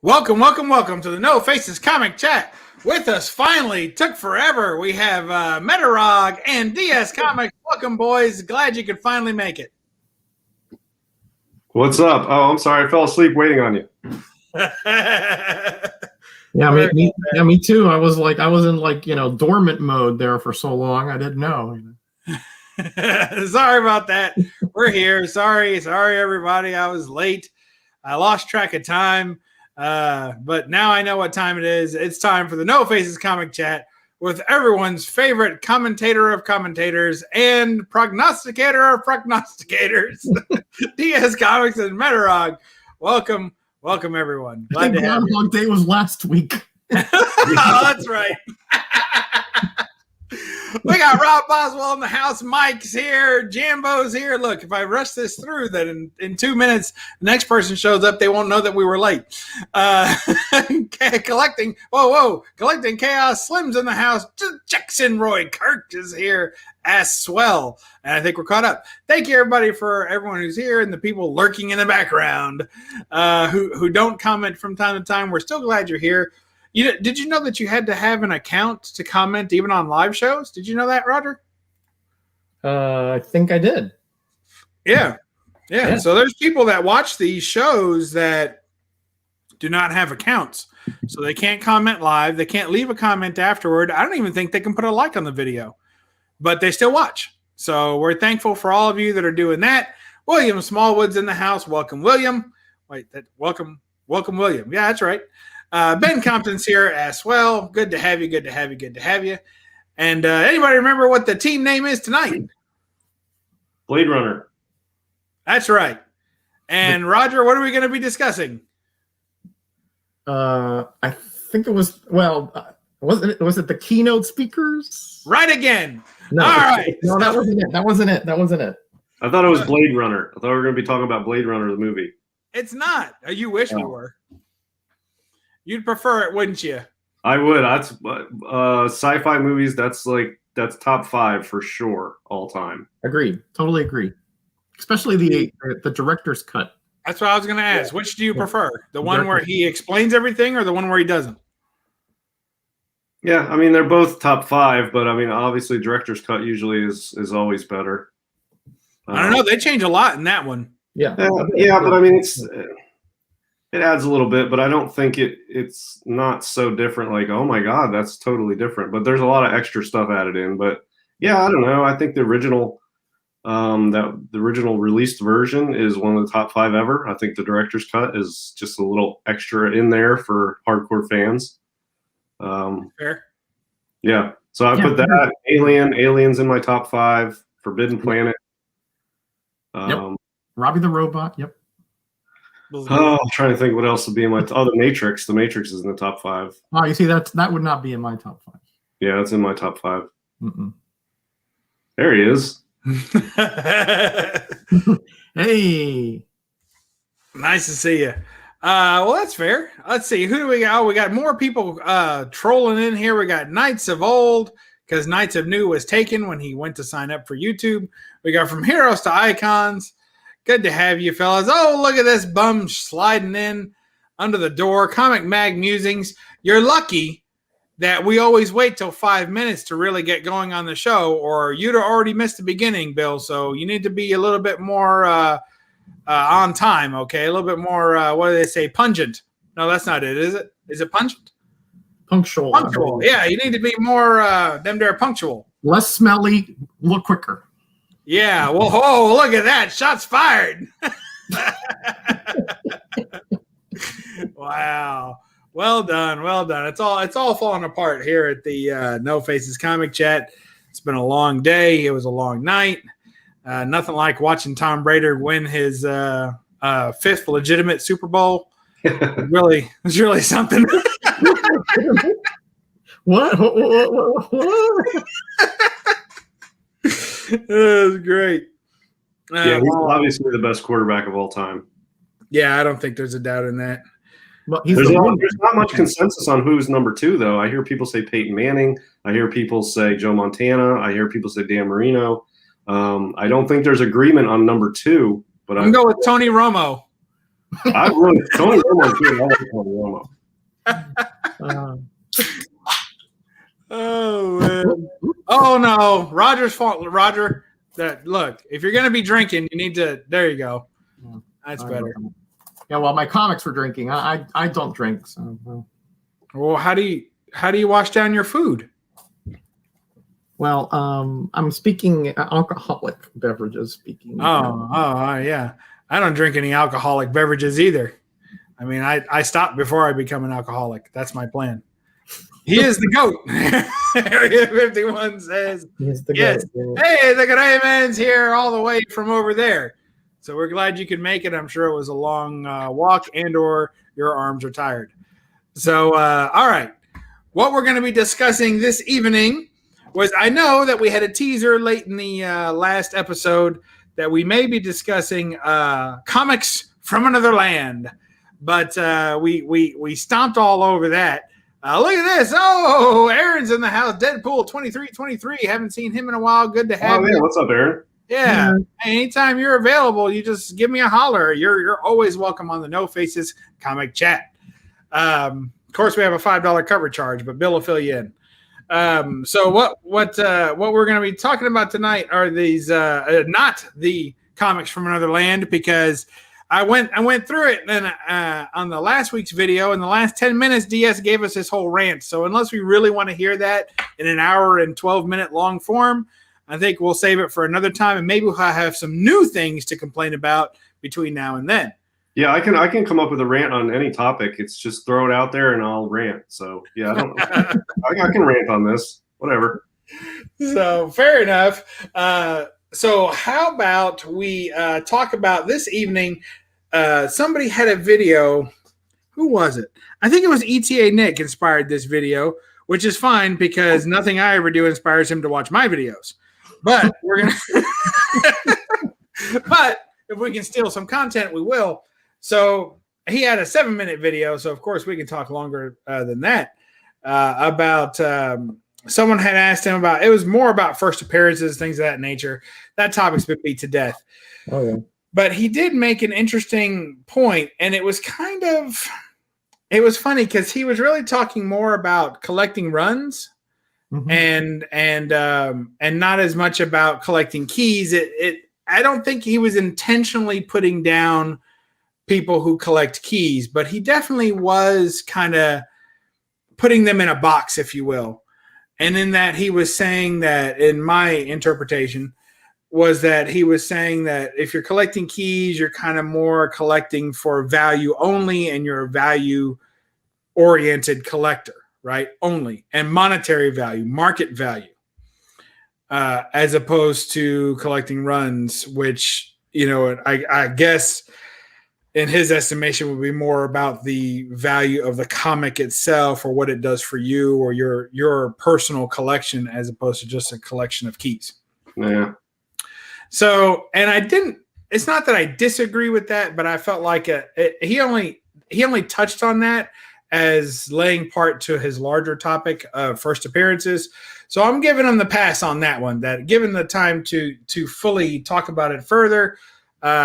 Welcome, welcome, welcome to the No Faces Comic Chat. With us, finally, took forever. We have Metarog and DS Comics. Welcome, boys. Glad you could finally make it. What's up? Oh, I'm sorry. I fell asleep waiting on you. Me too. I was in dormant mode there for so long. I didn't know. Sorry about that. We're here. Sorry, everybody. I was late. I lost track of time. But now I know what time it is. It's time for the No Faces Comic Chat with everyone's favorite commentator of commentators and prognosticator of prognosticators, DS Comics and Metarog. Welcome, everyone. Glad to have you. Groundhog Day was last week. Oh, that's right. We got Rob Boswell in the house. Mike's here. Jambo's here. Look, if I rush this through, then in 2 minutes, the next person shows up. They won't know that we were late. Collecting chaos. Slim's in the house. Jackson Roy Kirk is here as well. And I think we're caught up. Thank you, everybody, for everyone who's here and the people lurking in the background who don't comment from time to time. We're still glad you're here. Did you know that you had to have an account to comment even on live shows? Did you know that, Roger? I think I did. Yeah. So there's people that watch these shows that do not have accounts. So they can't comment live. They can't leave a comment afterward. I don't even think they can put a like on the video. But they still watch. So we're thankful for all of you that are doing that. William Smallwood's in the house. Welcome, William. Welcome, William. Yeah, that's right. Ben Compton's here as well. Good to have you. And anybody remember what the team name is tonight? Blade Runner. That's right. And Roger, what are we going to be discussing? I think it was, was it the keynote speakers? Right again. No, all right. No, that wasn't it. I thought it was Blade Runner. I thought we were going to be talking about Blade Runner, the movie. It's not. You wish we were. You'd prefer it, wouldn't you? I would. That's sci-fi movies. That's top 5 for sure, all time. Agreed. Totally agree. Especially the director's cut. That's what I was going to ask. Which do you prefer? The one where he explains everything, or the one where he doesn't? Yeah, I mean they're both top 5, but I mean obviously director's cut usually is always better. I don't know. They change a lot in that one. Yeah, but I mean it adds a little bit, but I don't think it's not so different. Like, oh my God, that's totally different. But there's a lot of extra stuff added in. But yeah, I don't know. I think the original released version is one of the top 5 ever. I think the director's cut is just a little extra in there for hardcore fans. Fair. Yeah. So I put that Aliens in my top 5. Forbidden Planet. Robbie the Robot. Yep. I'm trying to think what else would be in my. The Matrix. The Matrix is in the top 5. Oh, you see that would not be in my top 5. Yeah, it's in my top 5. Mm-mm. There he is. Hey, nice to see you. Well, that's fair. Let's see. Who do we got? Oh, we got more people trolling in here. We got Knights of Old, because Knights of New was taken when he went to sign up for YouTube. We got From Heroes to Icons. Good to have you, fellas. Oh, look at this bum sliding in under the door. Comic Mag Musings. You're lucky that we always wait till 5 minutes to really get going on the show, or you'd have already missed the beginning, Bill. So you need to be a little bit more on time, okay? A little bit more, what do they say, pungent. No, that's not it, is it? Is it pungent? Punctual. Punctual. Yeah, you need to be more them there punctual. Less smelly, a little quicker. Yeah, well, oh, look at that. Shots fired. Wow. Well done. It's all falling apart here at the No Faces Comic Chat. It's been a long day. It was a long night. Nothing like watching Tom Brady win his 5th legitimate Super Bowl. It's really something. What? It was great. Yeah, he's obviously the best quarterback of all time. Yeah, I don't think there's a doubt in that. Well, there's not much consensus on who's number 2, though. I hear people say Peyton Manning. I hear people say Joe Montana. I hear people say Dan Marino. I don't think there's agreement on number 2. But I'm going with Tony Romo. I really Tony Romo too. I like Tony Romo. Oh man. Oh no, Roger's fault. Roger, look, if you're gonna be drinking, you need to. There you go. That's better. Yeah, well, my comics were drinking. I don't drink. So. Well, how do you wash down your food? Well, I'm speaking alcoholic beverages. Speaking. Yeah. I don't drink any alcoholic beverages either. I mean, I stopped before I become an alcoholic. That's my plan. He is the GOAT. Area 51 says, yes. GOAT. Hey, the Grayman's here all the way from over there. So we're glad you could make it. I'm sure it was a long walk and or your arms are tired. So, all right. What we're going to be discussing this evening was, I know that we had a teaser late in the last episode that we may be discussing comics from another land. But we stomped all over that. Look at this. Oh, Aaron's in the house. Deadpool 2323. Haven't seen him in a while. Good to have you. What's up, Aaron? Yeah. Anytime you're available, you just give me a holler. You're always welcome on the No Faces Comic Chat. Of course, we have a $5 cover charge, but Bill will fill you in. So what we're going to be talking about tonight are these not the comics from another land, because I went through it, and on the last week's video, in the last 10 minutes, DS gave us his whole rant. So unless we really want to hear that in an hour and 12-minute long form, I think we'll save it for another time, and maybe we'll have some new things to complain about between now and then. Yeah, I can come up with a rant on any topic. It's just throw it out there and I'll rant. So yeah, I can rant on this. Whatever. So fair enough. So how about we talk about this evening? Somebody had a video. Who was it? I think it was ETA Nick inspired this video, which is fine because nothing I ever do inspires him to watch my videos. But we're gonna. But if we can steal some content, we will. So he had a 7-minute video, so of course we can talk longer than that about. Someone had asked him about. It was more about first appearances, things of that nature. That topic's been beat to death. Oh yeah. But he did make an interesting point, and it was it was funny because he was really talking more about collecting runs, and not as much about collecting keys. I don't think he was intentionally putting down people who collect keys, but he definitely was kind of putting them in a box, if you will. And in that, he was saying that, in my interpretation, was that he was saying that if you're collecting keys, you're kind of more collecting for value only, and you're a value-oriented collector, right? Only. And monetary value, market value, as opposed to collecting runs, which, I guess in his estimation would be more about the value of the comic itself, or what it does for you, or your personal collection, as opposed to just a collection of keys. Yeah. So, and it's not that I disagree with that, but I felt like he only touched on that as laying part to his larger topic of first appearances. So I'm giving him the pass on that one, that given the time to fully talk about it further,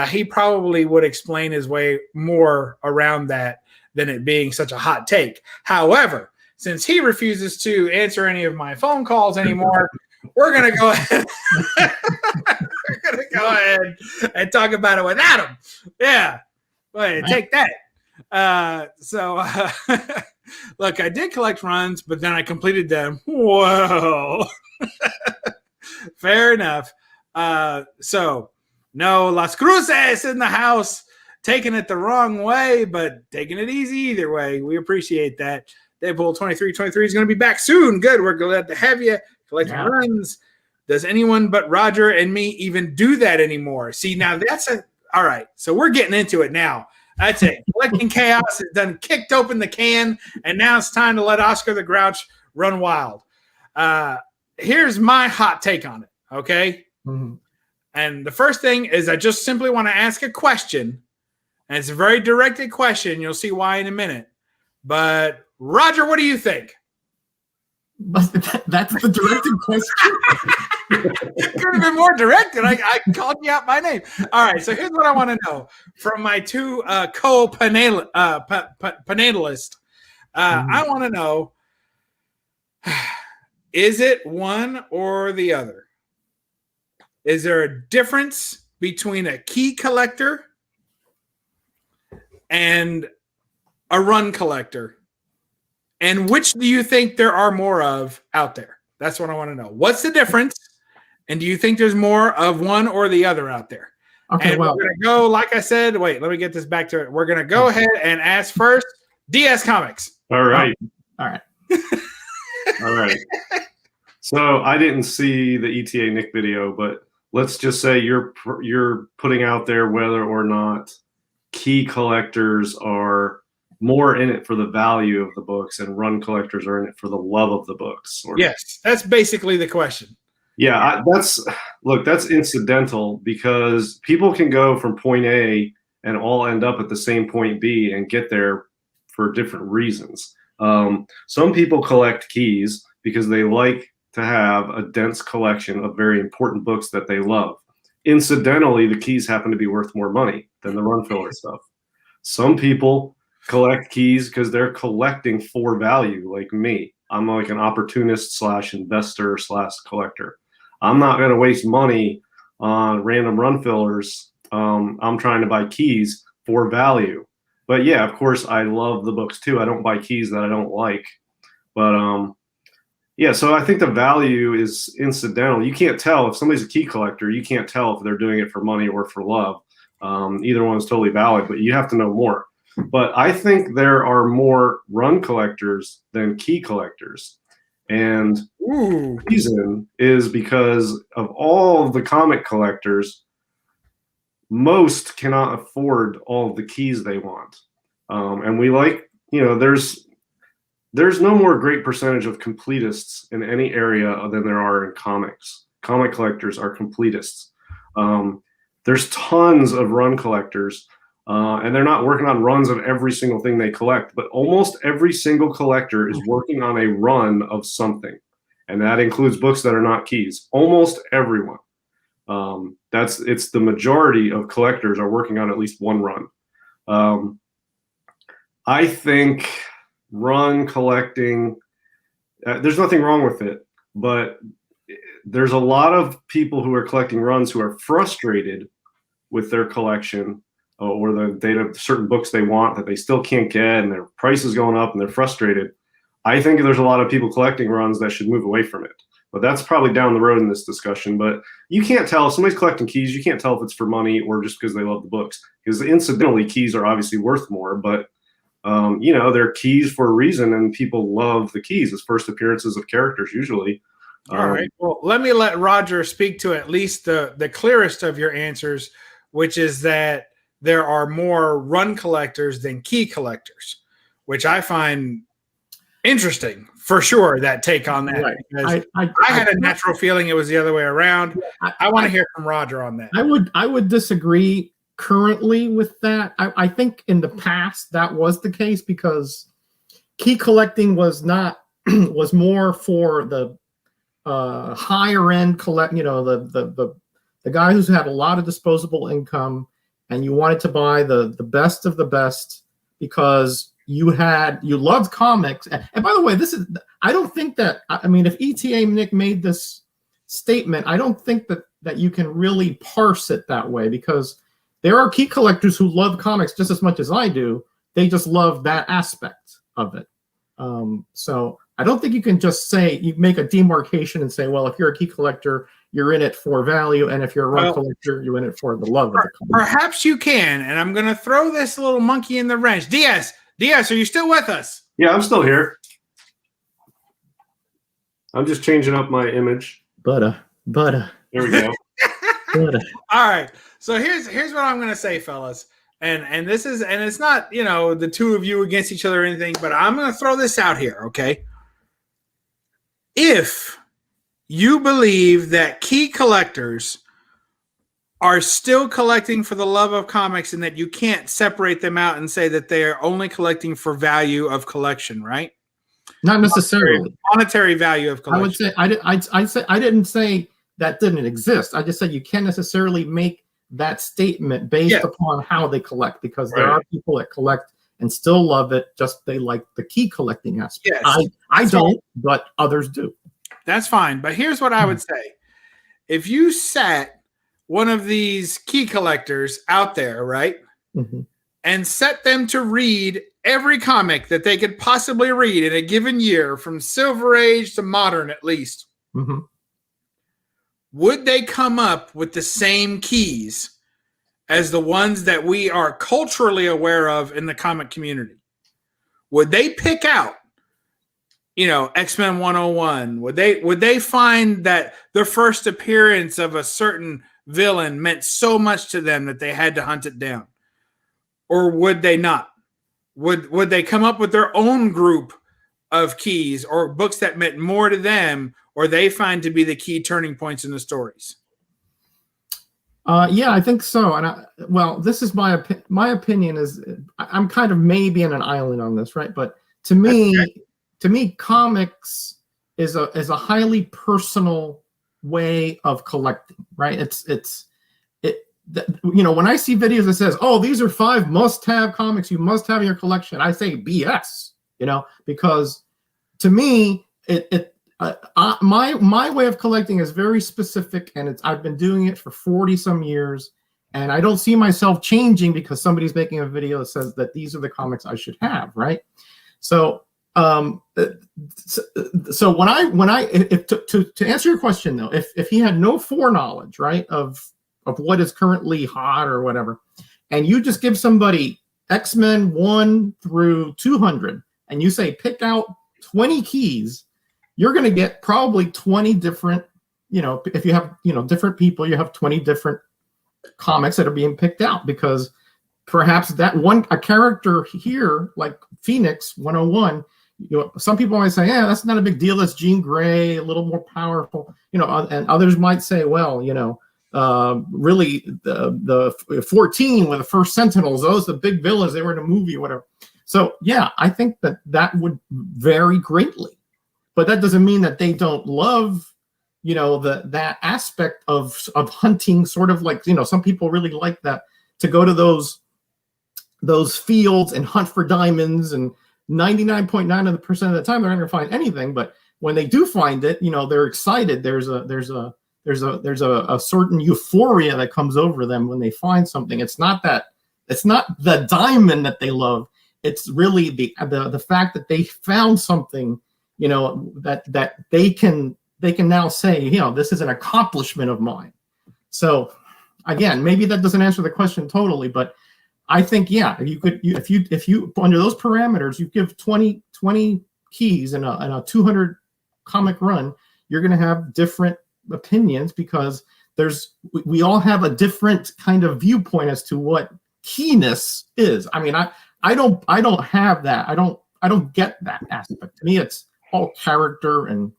he probably would explain his way more around that than it being such a hot take. However, since he refuses to answer any of my phone calls anymore, we're going to go ahead. We're going to go ahead and talk about it without him. Yeah. Well, take that. Look, I did collect runs, but then I completed them. Whoa. Fair enough. So, no, Las Cruces in the house, taking it the wrong way, but taking it easy either way. We appreciate that. Deadpool 2323 is going to be back soon. Good. We're glad to have you collecting runs. Does anyone but Roger and me even do that anymore? See, now all right. So we're getting into it now. That's it. Collecting Chaos has done kicked open the can, and now it's time to let Oscar the Grouch run wild. Here's my hot take on it, okay? Mm-hmm. And the first thing is, I just simply want to ask a question, and it's a very directed question. You'll see why in a minute. But, Roger, what do you think? But that's the directed question. Could have been more directed. I called you out by name. All right. So here's what I want to know from my two co-panelists. I want to know, is it one or the other? Is there a difference between a key collector and a run collector? And which do you think there are more of out there? That's what I want to know. What's the difference? And do you think there's more of one or the other out there? Okay, and we're going to go, like I said, wait, let me get this back to it. We're going to go ahead and ask first DS Comics. All right. All right. All right. So I didn't see the ETA Nick video, but let's just say you're putting out there whether or not key collectors are more in it for the value of the books and run collectors are in it for the love of the books. Yes, that's basically the question. Yeah, that's incidental because people can go from point A and all end up at the same point B and get there for different reasons. Some people collect keys because they like to have a dense collection of very important books that they love. Incidentally, the keys happen to be worth more money than the run filler stuff. Some people collect keys because they're collecting for value, like me. I'm like an opportunist / investor / collector. I'm not going to waste money on random run fillers. I'm trying to buy keys for value. But yeah, of course, I love the books too. I don't buy keys that I don't like. But yeah, so I think the value is incidental. You can't tell if somebody's a key collector. You can't tell if they're doing it for money or for love. Either one is totally valid, but you have to know more. But I think there are more run collectors than key collectors. And the reason is because of all of the comic collectors, most cannot afford all of the keys they want. And we like, there's no more great percentage of completists in any area than there are in comics. Comic collectors are completists. There's tons of run collectors, and they're not working on runs of every single thing they collect, but almost every single collector is working on a run of something. And that includes books that are not keys. Almost everyone. It's the majority of collectors are working on at least one run. I think run collecting, there's nothing wrong with it, but there's a lot of people who are collecting runs who are frustrated with their collection or the data, certain books they want that they still can't get, and their price is going up and they're frustrated. I think there's a lot of people collecting runs that should move away from it. But that's probably down the road in this discussion. But you can't tell if somebody's collecting keys. You can't tell if it's for money or just because they love the books. Because incidentally, keys are obviously worth more. But, they're keys for a reason, and people love the keys as first appearances of characters usually. All right. Well, let me let Roger speak to at least the clearest of your answers, which is that there are more run collectors than key collectors, which I find interesting for sure, that take on that. Right. Because I had a natural feeling it was the other way around. I want to hear from Roger on that. I would disagree currently with that. I think in the past that was the case because key collecting was more for the higher end the guy who's had a lot of disposable income, and you wanted to buy the best of the best because you loved comics. And by the way, I don't think that, if ETA Nick made this statement, I don't think that you can really parse it that way, because there are key collectors who love comics just as much as I do. They just love that aspect of it. So I don't think you can just say, you make a demarcation and say, well, if you're a key collector, you're in it for value, and if you're a run collector, you're in it for the love of the comic. Perhaps you can, and I'm going to throw this little monkey in the wrench. DS, are you still with us? Yeah, I'm still here. I'm just changing up my image. Butter. There we go. All right. So here's what I'm going to say, fellas. And this is, and it's not, the two of you against each other or anything, but I'm going to throw this out here, okay? If you believe that key collectors are still collecting for the love of comics and that you can't separate them out and say that they are only collecting for value of collection, right? Not necessarily. Monetary value of collection. I would say I didn't say that didn't exist. I just said you can't necessarily make that statement based upon how they collect, because there are people that collect and still love it. Just they like the key collecting aspect. Yes. I don't, but others do. That's fine. But here's what I would say. If you sat one of these key collectors out there, right, and set them to read every comic that they could possibly read in a given year, from Silver Age to modern at least, would they come up with the same keys as the ones that we are culturally aware of in the comic community? Would they pick out, X-Men 101? Would they find that the first appearance of a certain villain meant so much to them that they had to hunt it down? Or would they not? Would they come up with their own group of keys or books that meant more to them, or they find to be the key turning points in the stories? Yeah, I think so. And this is my opinion. Is I'm kind of maybe in an island on this, right? But to me, comics is a highly personal way of collecting, right? When I see videos that says, "Oh, these are 5 must-have comics you must have in your collection," I say BS, because to me, my way of collecting is very specific, and I've been doing it for 40 some years, and I don't see myself changing because somebody's making a video that says that these are the comics I should have, right? So, so to answer your question though, if he had no foreknowledge, right, of what is currently hot or whatever, and you just give somebody X-Men 1 through 200, and you say pick out 20 keys, you're going to get probably 20 different, if you have, different people, you have 20 different comics that are being picked out, because perhaps a character here, like Phoenix 101, some people might say, yeah, that's not a big deal. That's Jean Grey, a little more powerful, and others might say, well, really the 14 with the first Sentinels, those the big villains, they were in a movie or whatever. So yeah, I think that would vary greatly. But that doesn't mean that they don't love, that aspect of hunting, sort of like, some people really like that, to go to those fields and hunt for diamonds, and 99.9% of the time they're not going to find anything. But when they do find it, they're excited. There's a certain euphoria that comes over them when they find something. It's not the diamond that they love. It's really the fact that they found something, that they can now say, this is an accomplishment of mine. So again, maybe that doesn't answer the question totally, but I think, yeah, if you under those parameters, you give 20 keys in a 200 comic run, you're going to have different opinions, because we all have a different kind of viewpoint as to what keyness is. I mean, I don't have that. I don't get that aspect. To me, it's all character and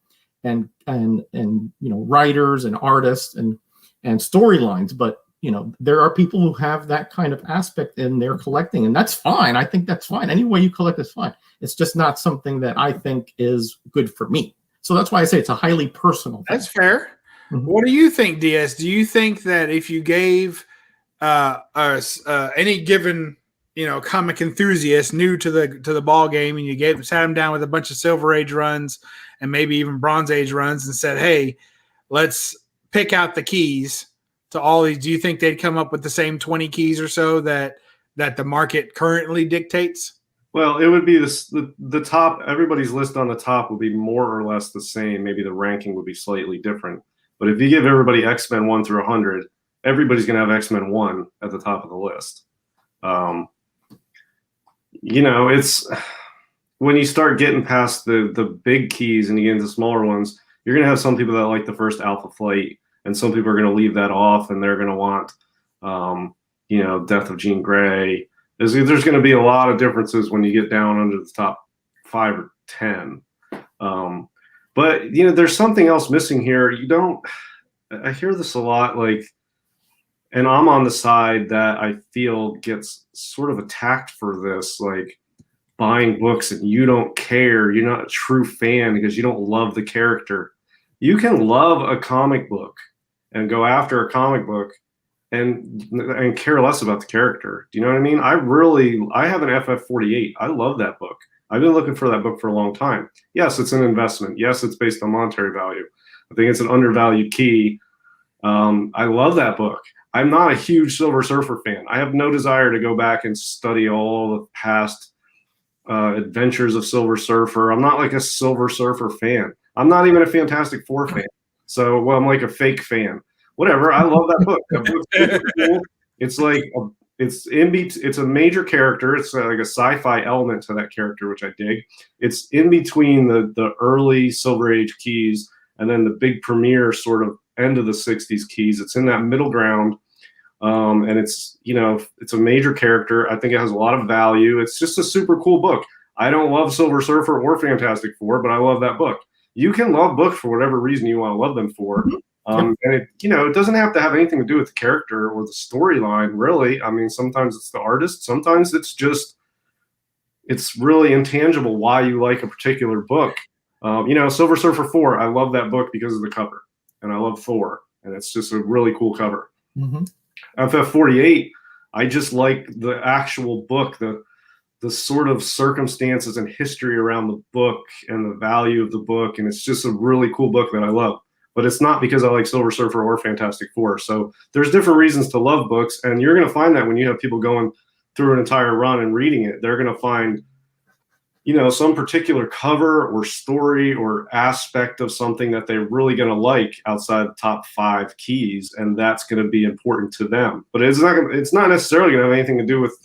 writers and artists and storylines. But there are people who have that kind of aspect in their collecting, and that's fine. I think that's fine. Any way you collect is fine. It's just not something that I think is good for me. So that's why I say it's a highly personal thing. That's fair. Mm-hmm. What do you think, DS? Do you think that if you gave any given comic enthusiast new to the ball game, and you sat him down with a bunch of Silver Age runs and maybe even Bronze Age runs and said, hey, let's pick out the keys to all these, do you think they'd come up with the same 20 keys or so that the market currently dictates? Well, it would be the top. Everybody's list on the top would be more or less the same. Maybe the ranking would be slightly different. But if you give everybody X-Men 1 through 100, everybody's going to have X-Men 1 at the top of the list. It's when you start getting past the big keys and you get into smaller ones, you're going to have some people that like the first Alpha Flight, and some people are going to leave that off, and they're going to want, Death of Jean Grey. There's going to be a lot of differences when you get down under the top 5 or 10. But there's something else missing here. I hear this a lot, and I'm on the side that I feel gets sort of attacked for this. buying books and you don't care, you're not a true fan because you don't love the character. You can love a comic book and go after a comic book and care less about the character. Do you know what I mean? I have an FF48. I love that book. I've been looking for that book for a long time. Yes, it's an investment. Yes, it's based on monetary value. I think it's an undervalued key. I love that book. I'm not a huge Silver Surfer fan. I have no desire to go back and study all the past adventures of Silver Surfer. I'm not like a Silver Surfer fan. I'm not even a Fantastic Four fan. So, well, I'm like a fake fan. Whatever. I love that book. That book's super cool. It's like it's a major character. It's like a sci-fi element to that character, which I dig. It's in between the early Silver Age keys and then the big premiere sort of end of the 60s keys. It's in that middle ground. And it's a major character. I think it has a lot of value. It's just a super cool book. I don't love Silver Surfer or Fantastic Four, but I love that book. You can love books for whatever reason you want to love them for. And it doesn't have to have anything to do with the character or the storyline, really. I mean, sometimes it's the artist. Sometimes it's really intangible why you like a particular book. Silver Surfer 4, I love that book because of the cover. And I love Thor. And it's just a really cool cover. Mm-hmm. FF48, I just like the actual book, the sort of circumstances and history around the book and the value of the book. And it's just a really cool book that I love. But it's not because I like Silver Surfer or Fantastic Four. So there's different reasons to love books. And you're going to find that when you have people going through an entire run and reading it, they're going to find, some particular cover or story or aspect of something that they're really going to like outside the top 5 keys. And that's going to be important to them. But it's not necessarily going to have anything to do with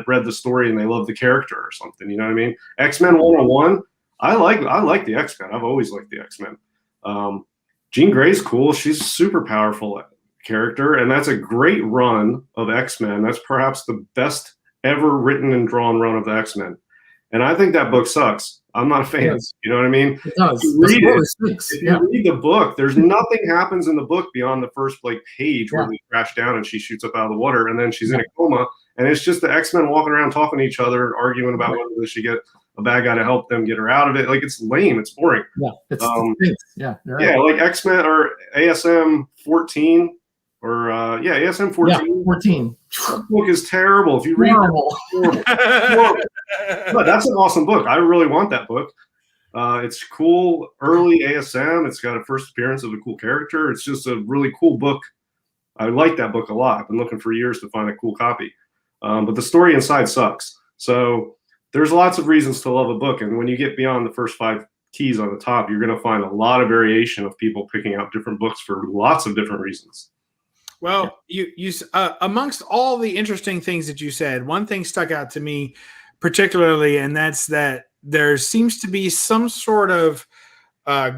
read the story and they love the character or something. You know what I mean? X-Men 101. I like the X-Men. I've always liked the X-Men. Jean Grey's cool. She's a super powerful character, and that's a great run of X-Men. That's perhaps the best ever written and drawn run of the X-Men. And I think that book sucks. I'm not a fan. Yes. You know what I mean? It does. If you read the book, there's nothing happens in the book beyond the first page where they crash down and she shoots up out of the water, and then she's in a coma, and it's just the X-Men walking around talking to each other, arguing about whether they should get a bad guy to help them get her out of it. Like, it's lame. It's boring. Yeah, it's like X-Men or ASM 14 or ASM 14. Yeah, 14. That book is terrible. If you read it, but that's an awesome book. I really want that book. It's cool, early ASM. It's got a first appearance of a cool character. It's just a really cool book. I like that book a lot. I've been looking for years to find a cool copy. But the story inside sucks. So there's lots of reasons to love a book. And when you get beyond the first 5 keys on the top, you're going to find a lot of variation of people picking out different books for lots of different reasons. Well, you amongst all the interesting things that you said, one thing stuck out to me particularly, and that's that there seems to be some sort of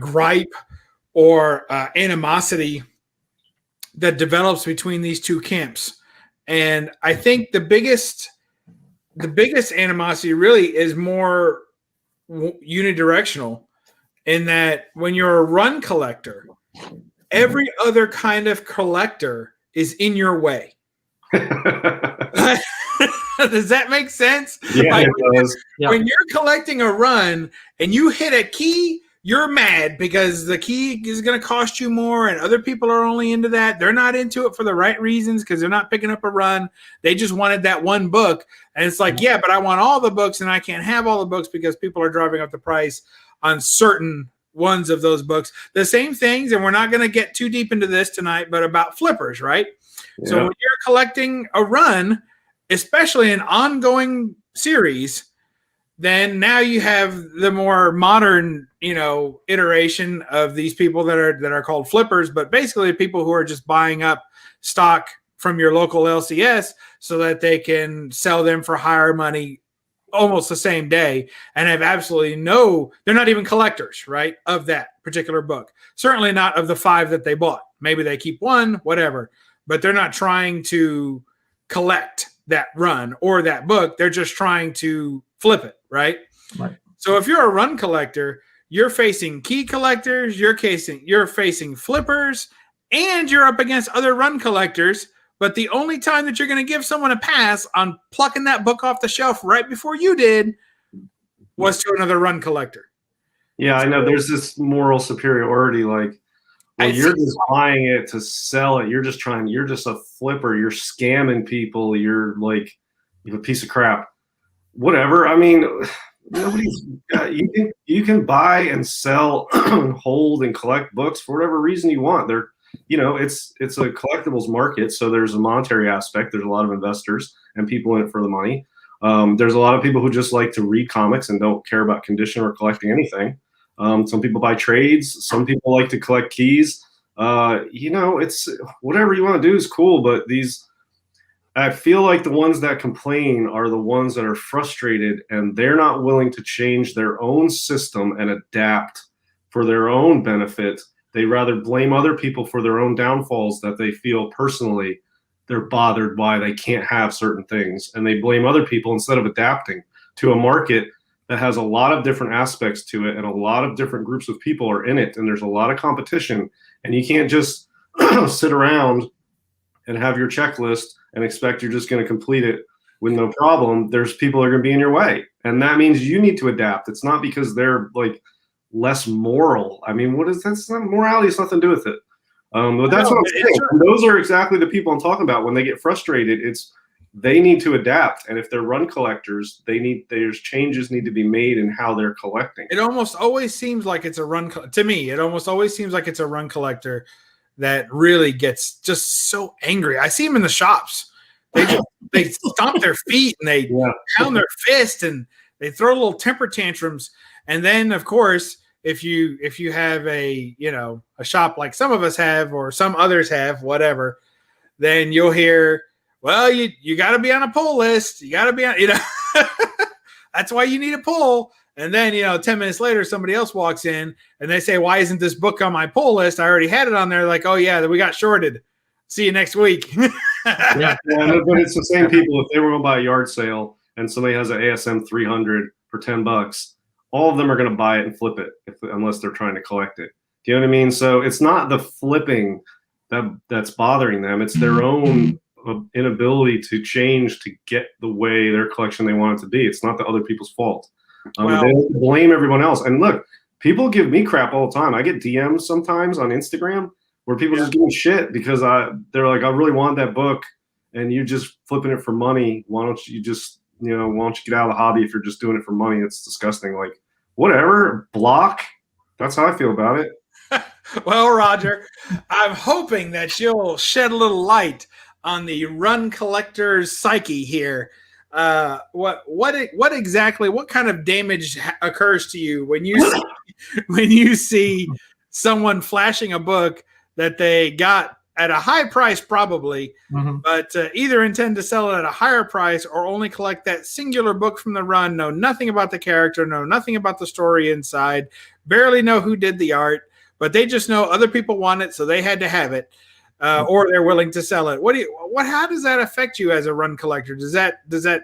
gripe or animosity that develops between these two camps. And I think the biggest animosity really is more unidirectional, in that when you're a run collector, every other kind of collector is in your way. Does that make sense? Yeah, it does. When you're collecting a run and you hit a key, you're mad because the key is going to cost you more and other people are only into that. They're not into it for the right reasons because they're not picking up a run. They just wanted that one book. And it's like, yeah, but I want all the books and I can't have all the books because people are driving up the price on certain ones of those books. The same things, and we're not going to get too deep into this tonight, but about flippers, right? Yeah. So when you're collecting a run, especially an ongoing series, then now you have the more modern, iteration of these people that are called flippers, but basically people who are just buying up stock from your local LCS so that they can sell them for higher money almost the same day and have absolutely they're not even collectors, right, of that particular book. Certainly not of the 5 that they bought. Maybe they keep 1, whatever, but they're not trying to collect that run or that book. They're just trying to flip it, right? So if you're a run collector, you're facing key collectors, you're facing flippers, and you're up against other run collectors. But the only time that you're going to give someone a pass on plucking that book off the shelf right before you did was to another run collector. Yeah, I know. There's this moral superiority, like, well, you're just buying it to sell it. You're just a flipper. You're scamming people. You're like, you're a piece of crap. Whatever. I mean, nobody's. You can buy and sell, hold and collect books for whatever reason you want. They're, it's a collectibles market, so there's a monetary aspect. There's a lot of investors and people in it for the money. There's a lot of people who just like to read comics and don't care about condition or collecting anything. Some people buy trades. Some people like to collect keys. It's whatever you want to do is cool, but I feel like the ones that complain are the ones that are frustrated and they're not willing to change their own system and adapt for their own benefit. They rather blame other people for their own downfalls that they feel personally they're bothered why they can't have certain things. And they blame other people instead of adapting to a market that has a lot of different aspects to it and a lot of different groups of people are in it. And there's a lot of competition and you can't just sit around and have your checklist and expect you're just going to complete it with no problem. There's people that are going to be in your way. And that means you need to adapt. It's not because they're like less moral. I mean, that's not morality. It's nothing to do with it. But that's what I'm saying. And those are exactly the people I'm talking about. When they get frustrated, they need to adapt. And if they're run collectors, there's changes need to be made in how they're collecting. It almost always seems like it's a run to me. It almost always seems like it's a run collector that really gets just so angry. I see them in the shops. They stomp their feet and they pound their fist and they throw little temper tantrums. And then, of course, if you have a shop like some of us have or some others have, whatever, then you'll hear, well, you got to be on a pull list. You got to be on, that's why you need a pull. And then, 10 minutes later, somebody else walks in and they say, why isn't this book on my pull list? I already had it on there. Like, oh, yeah, we got shorted. See you next week. Yeah, but it's the same people. If they were going to buy a yard sale and somebody has an ASM 300 for $10, all of them are going to buy it and flip it unless they're trying to collect it. Do you know what I mean? So it's not the flipping that's bothering them. It's their own inability to change to get the way their collection they want it to be. It's not the other people's fault. They blame everyone else. And look, people give me crap all the time. I get DMs sometimes on Instagram where people just give me shit because they're like, I really want that book and you just flipping it for money. Why don't you just, why don't you get out of the hobby if you're just doing it for money? It's disgusting. Like, whatever, block. That's how I feel about it. Well, Roger, I'm hoping that you'll shed a little light on the run collector's psyche here. What kind of damage occurs to you when you see someone flashing a book that they got at a high price probably, but either intend to sell it at a higher price or only collect that singular book from the run, know nothing about the character, know nothing about the story inside, barely know who did the art, but they just know other people want it, so they had to have it, or they're willing to sell it. How does that affect you as a run collector? Does that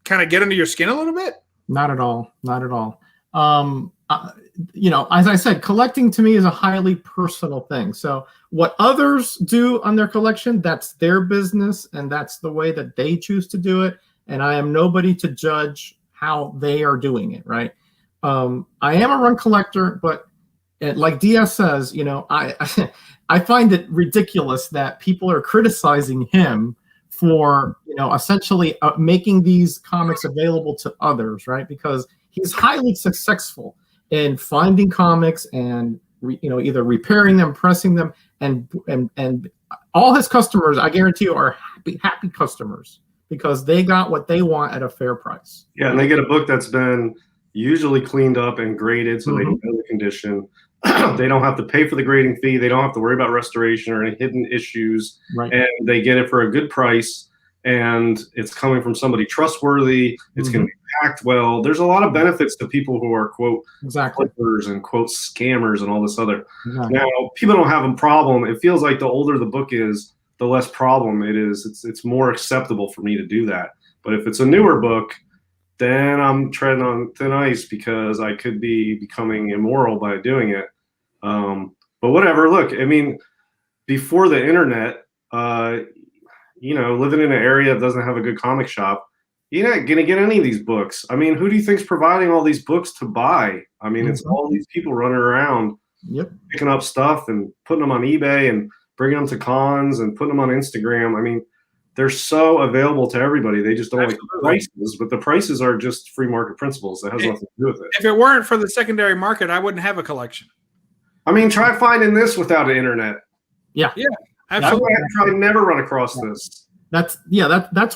kind of get under your skin a little bit? Not at all. Not at all. As I said, collecting to me is a highly personal thing. So what others do on their collection, that's their business, and that's the way that they choose to do it. And I am nobody to judge how they are doing it, right? I am a run collector, but like DS says, I find it ridiculous that people are criticizing him for, essentially making these comics available to others, right? Because he's highly successful in finding comics and either repairing them, pressing them, and all his customers, I guarantee you, are happy customers because they got what they want at a fair price. Yeah, and they get a book that's been usually cleaned up and graded, so they know the condition. They don't have to pay for the grading fee. They don't have to worry about restoration or any hidden issues, right. And they get it for a good price. And it's coming from somebody trustworthy. It's going to be packed well. There's a lot of benefits to people who are, quote, flippers and, quote, scammers and all this other. Now, people don't have a problem. It feels like the older the book is, the less problem it is. It's more acceptable for me to do that. But if it's a newer book, then I'm treading on thin ice because I could be becoming immoral by doing it. But whatever. Look, I mean, before the internet, living in an area that doesn't have a good comic shop, you're not going to get any of these books. I mean, who do you think's providing all these books to buy? I mean, it's all these people running around picking up stuff and putting them on eBay and bringing them to cons and putting them on Instagram. I mean, they're so available to everybody. They just don't like the prices, but the prices are just free market principles. That has nothing to do with it. If it weren't for the secondary market, I wouldn't have a collection. I mean, try finding this without the internet. Yeah, absolutely. I never run across this. That's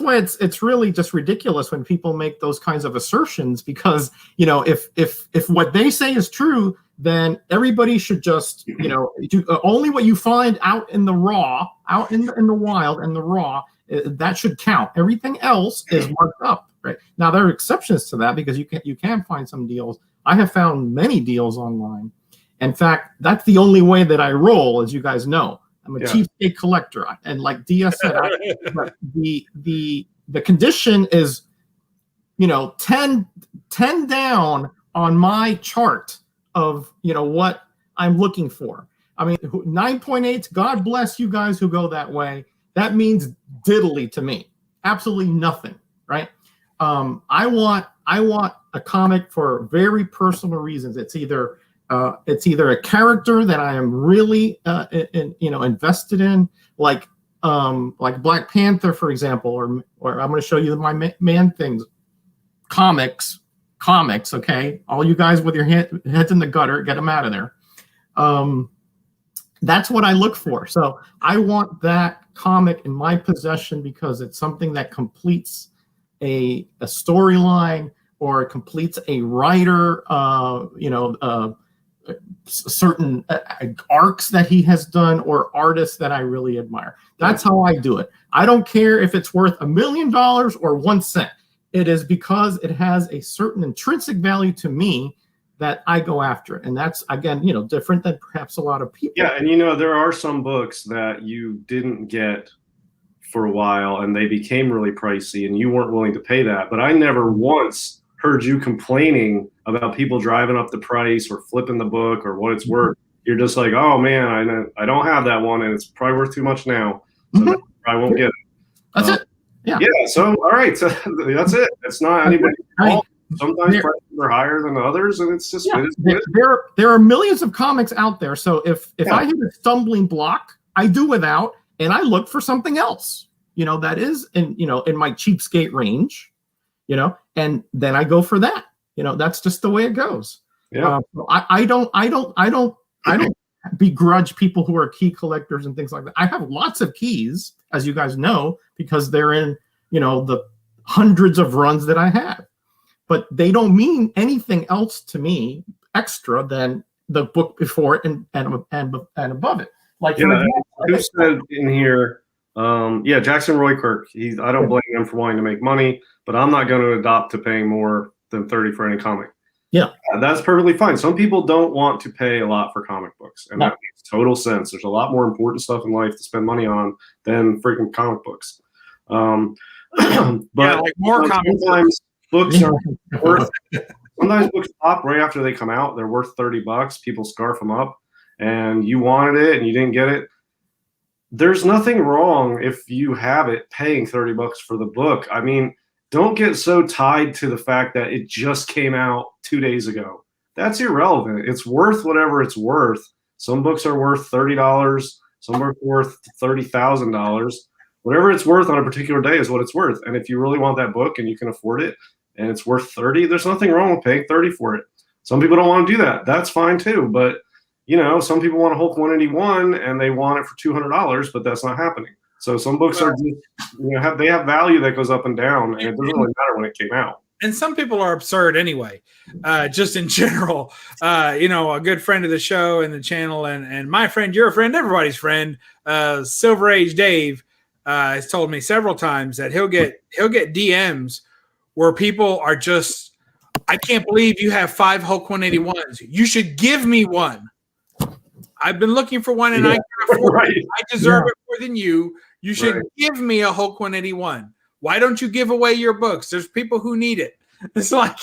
why it's really just ridiculous when people make those kinds of assertions, because if what they say is true, then everybody should just do only what you find out in the raw, out in the wild and the raw. That should count. Everything else is marked up, right? Now there are exceptions to that, because you can find some deals. I have found many deals online. In fact, that's the only way that I roll, as you guys know. I'm a cheapskate collector, and like Dia said, the condition is 10 down on my chart of what I'm looking for. I mean, 9.8. God bless you guys who go that way. That means diddly to me. Absolutely nothing, right? I want a comic for very personal reasons. It's either a character that I am really invested in, like Black Panther, for example, or I'm going to show you my Man Things comics. Okay, all you guys with your heads in the gutter, get them out of there. That's what I look for. So I want that comic in my possession because it's something that completes a storyline, or it completes a writer, certain arcs that he has done, or artists that I really admire. That's how I do it. I don't care if it's worth $1 million or 1 cent. It is because it has a certain intrinsic value to me that I go after it. And that's, again, different than perhaps a lot of people. Yeah, and there are some books that you didn't get for a while and they became really pricey and you weren't willing to pay that. But I never once heard you complaining about people driving up the price or flipping the book or what it's worth. You're just like, oh man, I don't have that one and it's probably worth too much now, so I won't get it. That's it. Yeah. So all right, so that's it. It's not anybody's fault. Sometimes prices are higher than others, and it's just there are millions of comics out there. So if I hit a stumbling block, I do without, and I look for something else. That is in my cheapskate range. And then I go for that. That's just the way it goes. Yeah. I don't begrudge people who are key collectors and things like that. I have lots of keys, as you guys know, because they're in the hundreds of runs that I have. But they don't mean anything else to me extra than the book before it and above it. Like who said in here? Jackson Roykirk. I don't blame him for wanting to make money, but I'm not going to adopt to paying more than $30 for any comic. Yeah, that's perfectly fine. Some people don't want to pay a lot for comic books, and that makes total sense. There's a lot more important stuff in life to spend money on than freaking comic books. But like more comic sometimes books are worth. Sometimes books pop right after they come out. They're worth $30. People scarf them up, and you wanted it and you didn't get it. There's nothing wrong if you have it paying $30 for the book. I mean, don't get so tied to the fact that it just came out 2 days ago. That's irrelevant. It's worth whatever it's worth. Some books are worth $30. Some are worth $30,000. Whatever it's worth on a particular day is what it's worth. And if you really want that book and you can afford it and it's worth $30, there's nothing wrong with paying $30 for it. Some people don't want to do that. That's fine too. But some people want a Hulk 181 and they want it for $200, but that's not happening. So some books are just, they have value that goes up and down, and it doesn't really matter when it came out. And some people are absurd anyway, just in general. A good friend of the show and the channel, and my friend, your friend, everybody's friend, Silver Age Dave, has told me several times that he'll get DMs where people are just, I can't believe you have 5 Hulk 181s. You should give me one. I've been looking for one and I can't afford it. I deserve it more than you. You should give me a Hulk 181. Why don't you give away your books? There's people who need it. It's like,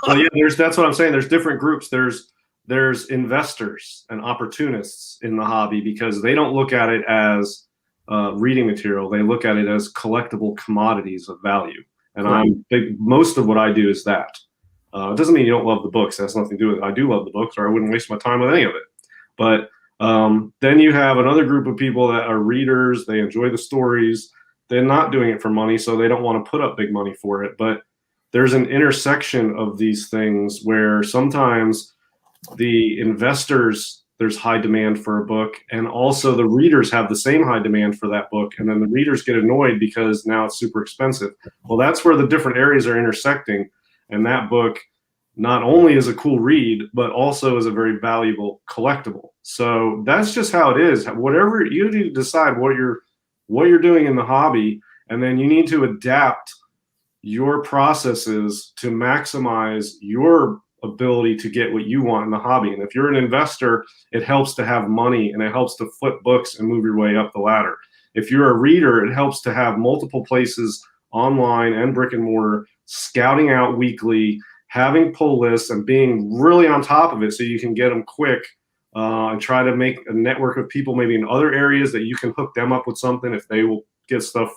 that's what I'm saying. There's different groups. There's investors and opportunists in the hobby because they don't look at it as reading material. They look at it as collectible commodities of value. And Right. most of what I do is that. It doesn't mean you don't love the books. It has nothing to do with it. I do love the books, or I wouldn't waste my time with any of it. But then you have another group of people that are readers. They enjoy the stories. They're not doing it for money, so they don't want to put up big money for it. But there's an intersection of these things where sometimes the investors, there's high demand for a book, and also the readers have the same high demand for that book, and then the readers get annoyed because now it's super expensive. Well, that's where the different areas are intersecting, and that book not only is a cool read, but also is a very valuable collectible. So that's just how it is. Whatever you need to decide what you're doing in the hobby, and then you need to adapt your processes to maximize your ability to get what you want in the hobby. And if you're an investor, it helps to have money and it helps to flip books and move your way up the ladder. If you're a reader, it helps to have multiple places online and brick and mortar, scouting out weekly, having pull lists and being really on top of it so you can get them quick, and try to make a network of people maybe in other areas that you can hook them up with something if they will get stuff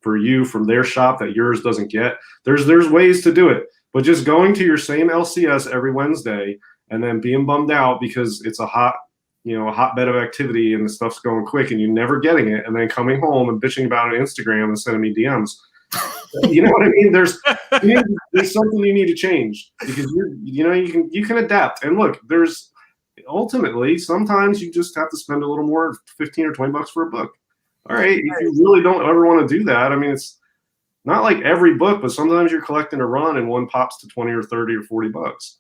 for you from their shop that yours doesn't get. There's ways to do it, but just going to your same LCS every Wednesday and then being bummed out because it's a hotbed of activity and the stuff's going quick and you're never getting it, and then coming home and bitching about it on Instagram and sending me DMs. You know what I mean? There's something you need to change because you can adapt. And look, there's ultimately sometimes you just have to spend a little more, 15 or 20 bucks for a book. All right, if you really don't ever want to do that, I mean, it's not like every book, but sometimes you're collecting a run and one pops to 20 or 30 or 40 bucks.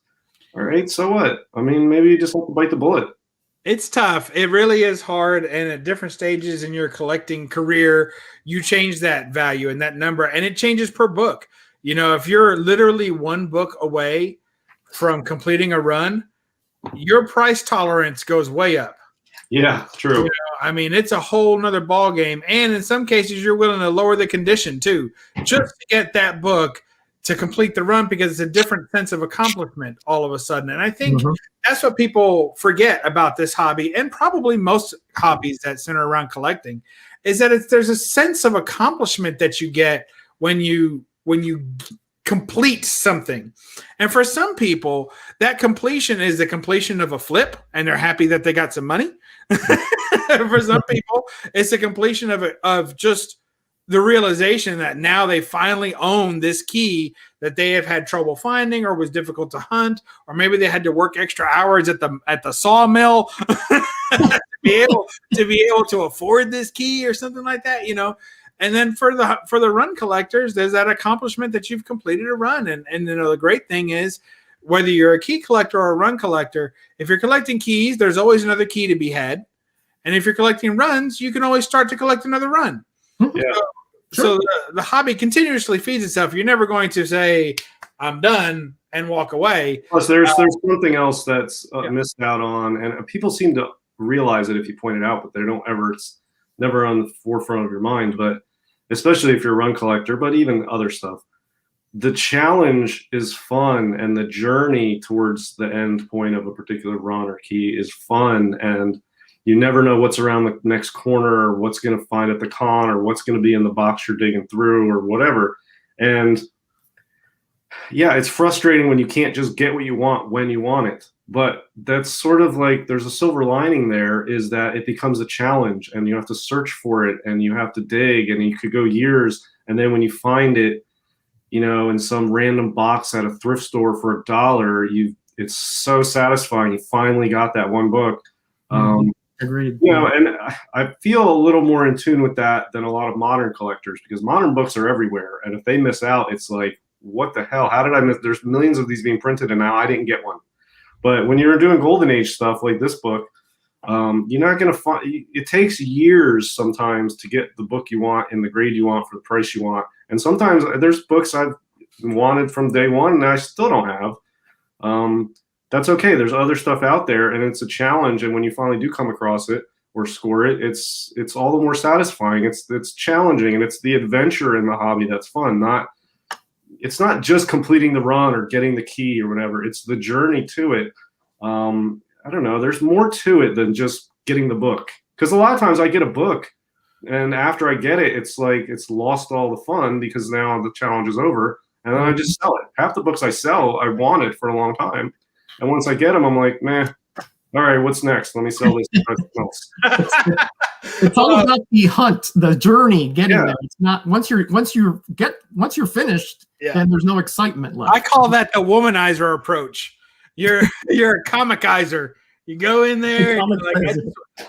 All right, so what? I mean, maybe you just have to bite the bullet. It's tough. It really is hard. And at different stages in your collecting career, you change that value and that number, and it changes per book. If you're literally one book away from completing a run, your price tolerance goes way up. Yeah, true. I mean, it's a whole nother ball game. And in some cases, you're willing to lower the condition too, just to get that book to complete the run, because it's a different sense of accomplishment all of a sudden. And I think that's what people forget about this hobby, and probably most hobbies that center around collecting, is that there's a sense of accomplishment that you get when you complete something. And for some people, that completion is the completion of a flip, and they're happy that they got some money. For some people, it's the completion of just the realization that now they finally own this key that they have had trouble finding or was difficult to hunt, or maybe they had to work extra hours at the sawmill to be able to afford this key or something like that, And then for the run collectors, there's that accomplishment that you've completed a run. And the great thing is, whether you're a key collector or a run collector, if you're collecting keys, there's always another key to be had. And if you're collecting runs, you can always start to collect another run. Yeah. So the hobby continuously feeds itself. You're never going to say, I'm done, and walk away. Plus, there's something else that's missed out on, and people seem to realize it if you point it out, but they don't ever. It's never on the forefront of your mind. But especially if you're a run collector, but even other stuff, the challenge is fun, and the journey towards the end point of a particular run or key is fun, and you never know what's around the next corner, or what's going to find at the con, or what's going to be in the box you're digging through, or whatever. And yeah, it's frustrating when you can't just get what you want when you want it. But that's sort of like, there's a silver lining there, is that it becomes a challenge, and you have to search for it, and you have to dig, and you could go years. And then when you find it, in some random box at a thrift store for $1, it's so satisfying. You finally got that one book. Agreed. And I feel a little more in tune with that than a lot of modern collectors, because modern books are everywhere. And if they miss out, it's like, what the hell? How did I miss? There's millions of these being printed, and now I didn't get one. But when you're doing Golden Age stuff like this book, you're not going to find. It takes years sometimes to get the book you want in the grade you want for the price you want. And sometimes there's books I've wanted from day one and I still don't have. That's okay. There's other stuff out there, and it's a challenge. And when you finally do come across it or score it, it's all the more satisfying. It's challenging, and it's the adventure in the hobby that's fun. It's not just completing the run or getting the key or whatever. It's the journey to it. I don't know. There's more to it than just getting the book. Because a lot of times I get a book, And after I get it, it's like it's lost all the fun because now the challenge is over. And then I just sell it. Half the books I sell, I wanted for a long time. And once I get them, I'm like, meh, all right, what's next? Let me sell this to something else. It's all about the hunt, the journey, getting Yeah. there. It's not once you're finished, Yeah. then there's no excitement left. I call that the womanizer approach. You're a comicizer. You go in there and you're like,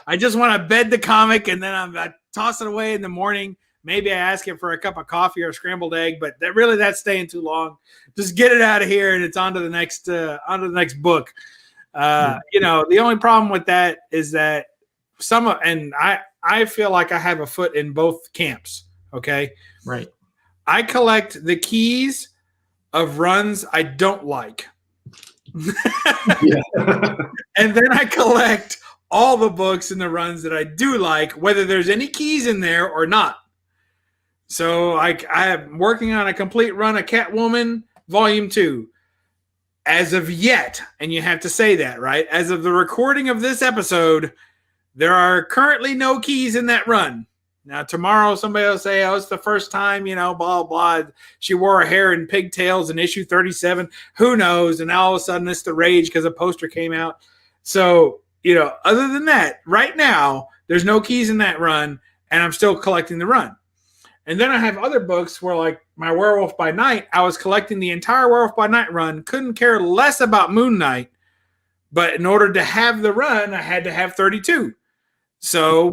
I just want to bed the comic, and then I toss it away in the morning. Maybe I ask it for a cup of coffee or a scrambled egg, but that's staying too long. Just get it out of here, and it's on to the next book. You know, the only problem with that is that I feel like I have a foot in both camps. Okay, Right. I collect the keys of runs I don't like. And then I collect all the books in the runs that I do like, whether there's any keys in there or not. So I am working on a complete run of Catwoman Volume 2. As of yet, and you have to say that, right? As of the recording of this episode, there are currently no keys in that run. Now, tomorrow somebody will say, oh, it's the first time, you know, blah, blah. She wore her hair in pigtails in issue 37. Who knows? And now all of a sudden it's the rage because a poster came out. So, you know, other than that, right now, there's no keys in that run, and I'm still collecting the run. And then I have other books where, like my Werewolf by Night, I was collecting the entire Werewolf by Night run, couldn't care less about Moon Knight. But in order to have the run, I had to have 32. So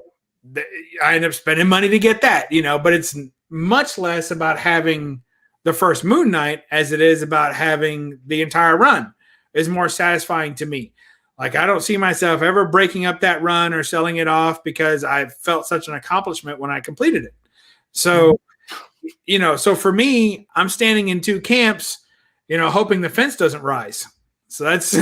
I ended up spending money to get that, you know, but it's much less about having the first Moon Knight as it is about having the entire run. Is more satisfying to me. Like, I don't see myself ever breaking up that run or selling it off because I felt such an accomplishment when I completed it. So, you know, so for me, I'm standing in two camps, you know, hoping the fence doesn't rise. So that's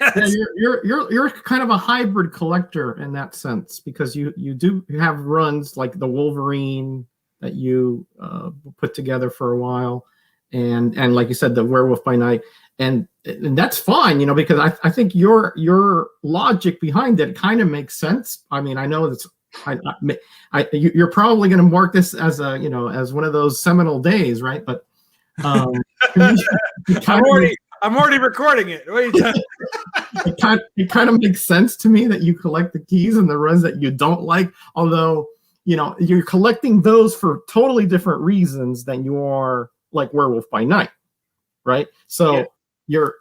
Yeah, you're kind of a hybrid collector in that sense, because you do have runs like the Wolverine that you put together for a while, and like you said, the Werewolf by Night, and that's fine, you know, because I think your logic behind it kind of makes sense. I mean, I know that's you're probably going to mark this as a, you know, as one of those seminal days, right? But I'm already recording it. What are you talking? It kind of makes sense to me that you collect the keys and the runs that you don't like, although, you know, you're collecting those for totally different reasons than you are like Werewolf by Night, right? So yeah. You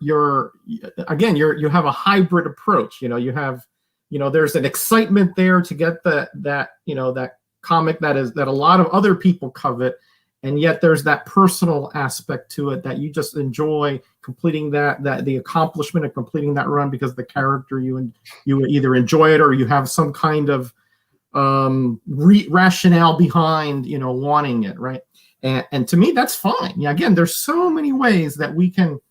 have a hybrid approach. You know, you have, you know, there's an excitement there to get that you know, that comic that a lot of other people covet. And yet there's that personal aspect to it that you just enjoy completing that the accomplishment of completing that run because the character you either enjoy it or you have some kind of rationale behind, you know, wanting it, right? And to me, that's fine. Yeah, again, there's so many ways that we can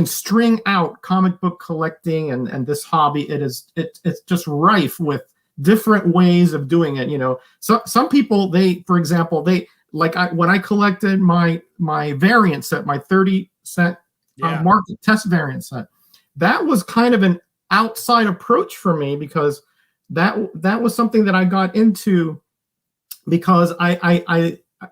string out comic book collecting and this hobby. It's just rife with different ways of doing it. You know, so some people, for example, when I collected my variant set, my 30-set market test variant set, that was kind of an outside approach for me because that was something that I got into because I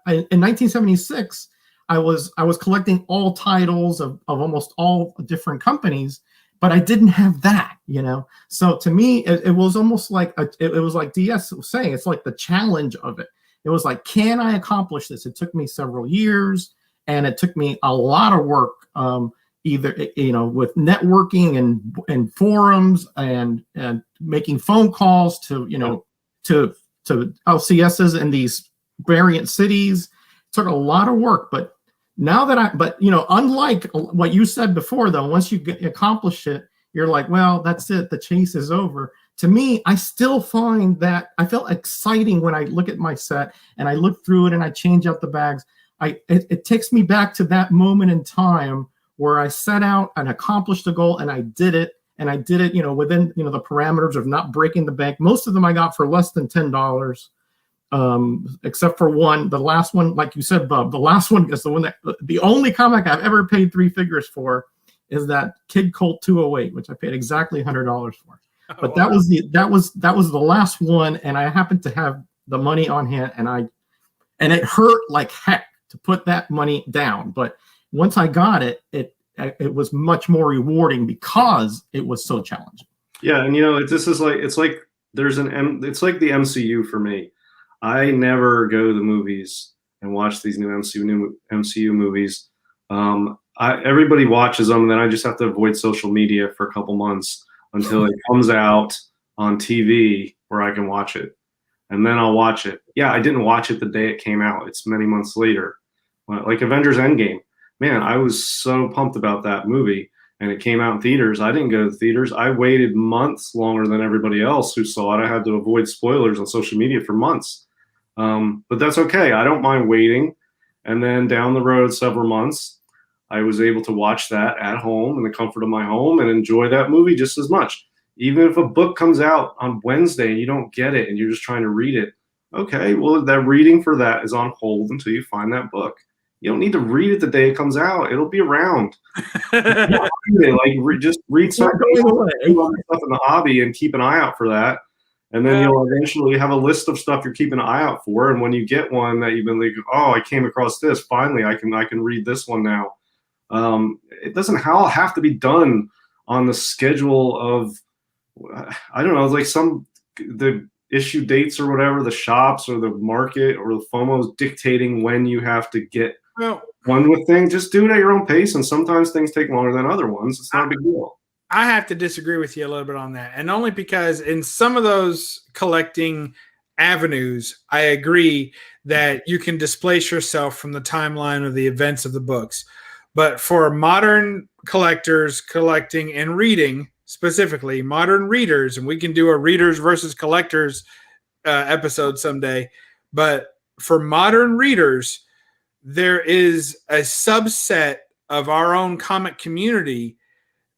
in 1976 I was collecting all titles of almost all different companies, but I didn't have that, you know. So to me, it was almost like it was like DS was saying, it's like the challenge of it. It was like, can I accomplish this? It took me several years, and it took me a lot of work, either, you know, with networking and forums and making phone calls to, you know, to LCSs in these variant cities. It took a lot of work, but you know, unlike what you said before, though, once you accomplish it, you're like, well, that's it. The chase is over. To me, I still find that I felt exciting when I look at my set and I look through it and I change out the bags. It takes me back to that moment in time where I set out and accomplished a goal and I did it. And I did it, you know, within, you know, the parameters of not breaking the bank. Most of them I got for less than $10, except for one. The last one, like you said, Bub, the last one is the only comic I've ever paid 3 figures for is that Kid Colt 208, which I paid exactly $100 for. But that was the last one, and I happened to have the money on hand, and it hurt like heck to put that money down. But once I got it, it was much more rewarding because it was so challenging. Yeah, and it's like it's like the MCU for me. I never go to the movies and watch these new MCU movies. Everybody watches them, and then I just have to avoid social media for a couple months until it comes out on TV where I can watch it, and then I'll watch it. Yeah, I didn't watch it the day it came out. It's many months later. Like Avengers Endgame. Man, I was so pumped about that movie, and it came out in theaters. I didn't go to the theaters. I waited months longer than everybody else who saw it. I had to avoid spoilers on social media for months. But that's okay. I don't mind waiting. And then down the road, several months, I was able to watch that at home in the comfort of my home and enjoy that movie just as much. Even if a book comes out on Wednesday and you don't get it and you're just trying to read it, okay, well, that reading for that is on hold until you find that book. You don't need to read it the day it comes out. It'll be around. Just read something stuff in the hobby and keep an eye out for that. And then you'll eventually have a list of stuff you're keeping an eye out for. And when you get one that you've been like, oh, I came across this, finally I can read this one now. It doesn't have to be done on the schedule of, I don't know, like the issue dates or whatever, the shops or the market or the FOMO's dictating when you have to get one with things. Just do it at your own pace. And sometimes things take longer than other ones. It's not a big deal. I have to disagree with you a little bit on that. And only because in some of those collecting avenues, I agree that you can displace yourself from the timeline of the events of the books. But for modern collectors collecting and reading, specifically modern readers, and we can do a readers versus collectors episode someday, but for modern readers, there is a subset of our own comic community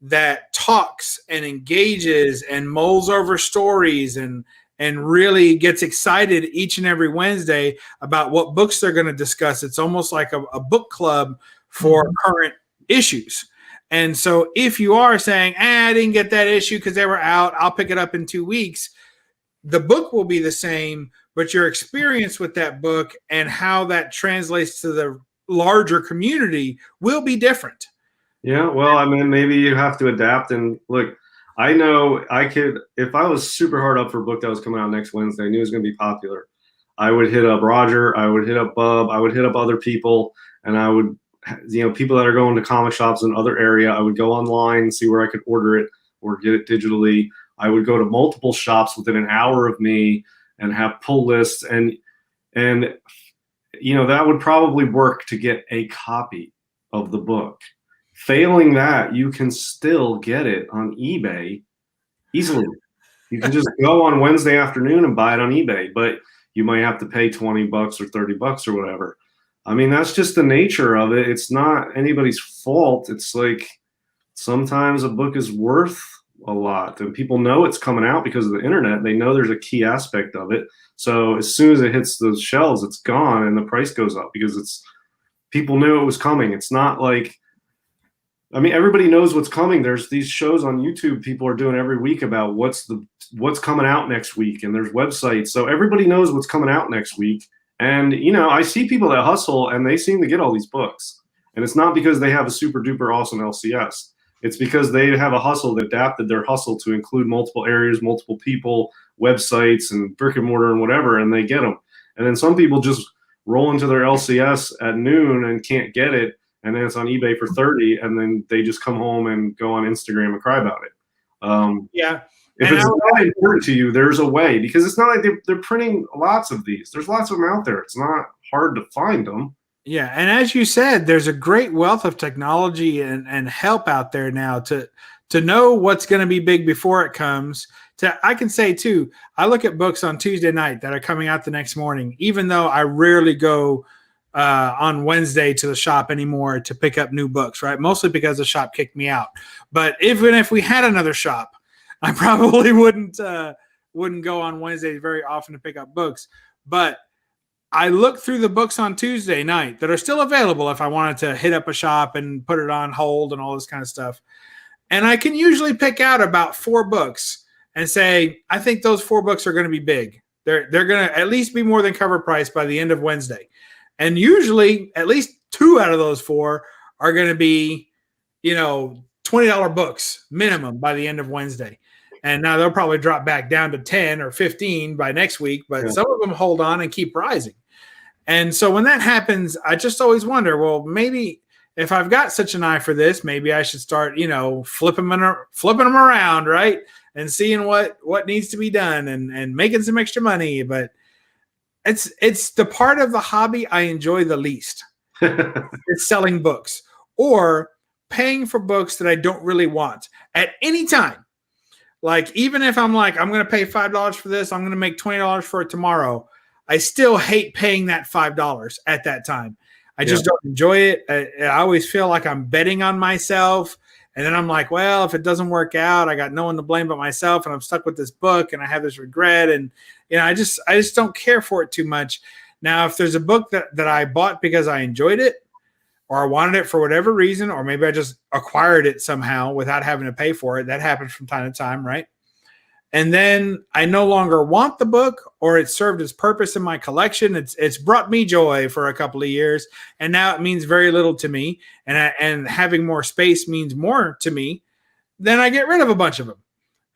that talks and engages and mulls over stories and really gets excited each and every Wednesday about what books they're going to discuss. It's almost like a book club for current issues. And so if you are saying, I didn't get that issue because they were out, I'll pick it up in 2 weeks, the book will be the same, but your experience with that book and how that translates to the larger community will be different. Yeah, well, I mean, maybe you have to adapt. And look, I know I could, if I was super hard up for a book that was coming out next Wednesday, I knew it was going to be popular, I would hit up Roger, I would hit up Bub, I would hit up other people, and I would, people that are going to comic shops in other area, I would go online and see where I could order it or get it digitally. I would go to multiple shops within an hour of me and have pull lists, and that would probably work to get a copy of the book. Failing that, you can still get it on eBay easily. You can just go on Wednesday afternoon and buy it on eBay, but you might have to pay $20 or $30 or whatever. I mean, that's just the nature of it. It's not anybody's fault. It's like sometimes a book is worth a lot, and people know it's coming out because of the internet. They know there's a key aspect of it. So as soon as it hits those shelves, it's gone and the price goes up because people knew it was coming. It's not like, I mean, everybody knows what's coming. There's these shows on YouTube people are doing every week about what's coming out next week, and there's websites. So everybody knows what's coming out next week. And, I see people that hustle and they seem to get all these books. And it's not because they have a super duper awesome LCS. It's because they have a hustle that adapted their hustle to include multiple areas, multiple people, websites, and brick and mortar and whatever, and they get them. And then some people just roll into their LCS at noon and can't get it, and then it's on eBay for $30, and then they just come home and go on Instagram and cry about it. Yeah. If it's not important to you, there's a way, because it's not like they're printing lots of these. There's lots of them out there. It's not hard to find them. Yeah, and as you said, there's a great wealth of technology and help out there now to know what's going to be big before it comes. I can say, too, I look at books on Tuesday night that are coming out the next morning, even though I rarely go on Wednesday to the shop anymore to pick up new books, right? Mostly because the shop kicked me out. But even if we had another shop, I probably wouldn't go on Wednesdays very often to pick up books. But I look through the books on Tuesday night that are still available if I wanted to hit up a shop and put it on hold and all this kind of stuff. And I can usually pick out about 4 books and say, I think those 4 books are going to be big. They're going to at least be more than cover price by the end of Wednesday. And usually at least 2 out of those 4 are going to be, $20 books minimum by the end of Wednesday. And now they'll probably drop back down to 10 or 15 by next week, but some of them hold on and keep rising. And so when that happens, I just always wonder, well, maybe if I've got such an eye for this, maybe I should start, flipping them around, right? And seeing what needs to be done and making some extra money. But it's the part of the hobby I enjoy the least. It's selling books or paying for books that I don't really want at any time. Like, even if I'm like, I'm going to pay $5 for this, I'm going to make $20 for it tomorrow, I still hate paying that $5 at that time. I just don't enjoy it. I always feel like I'm betting on myself. And then I'm like, well, if it doesn't work out, I got no one to blame but myself, and I'm stuck with this book and I have this regret. And, I just don't care for it too much. Now, if there's a book that I bought because I enjoyed it, or I wanted it for whatever reason, or maybe I just acquired it somehow without having to pay for it. That happens from time to time, right? And then I no longer want the book, or it served its purpose in my collection. It's brought me joy for a couple of years, and now it means very little to me. And having more space means more to me. Then I get rid of a bunch of them.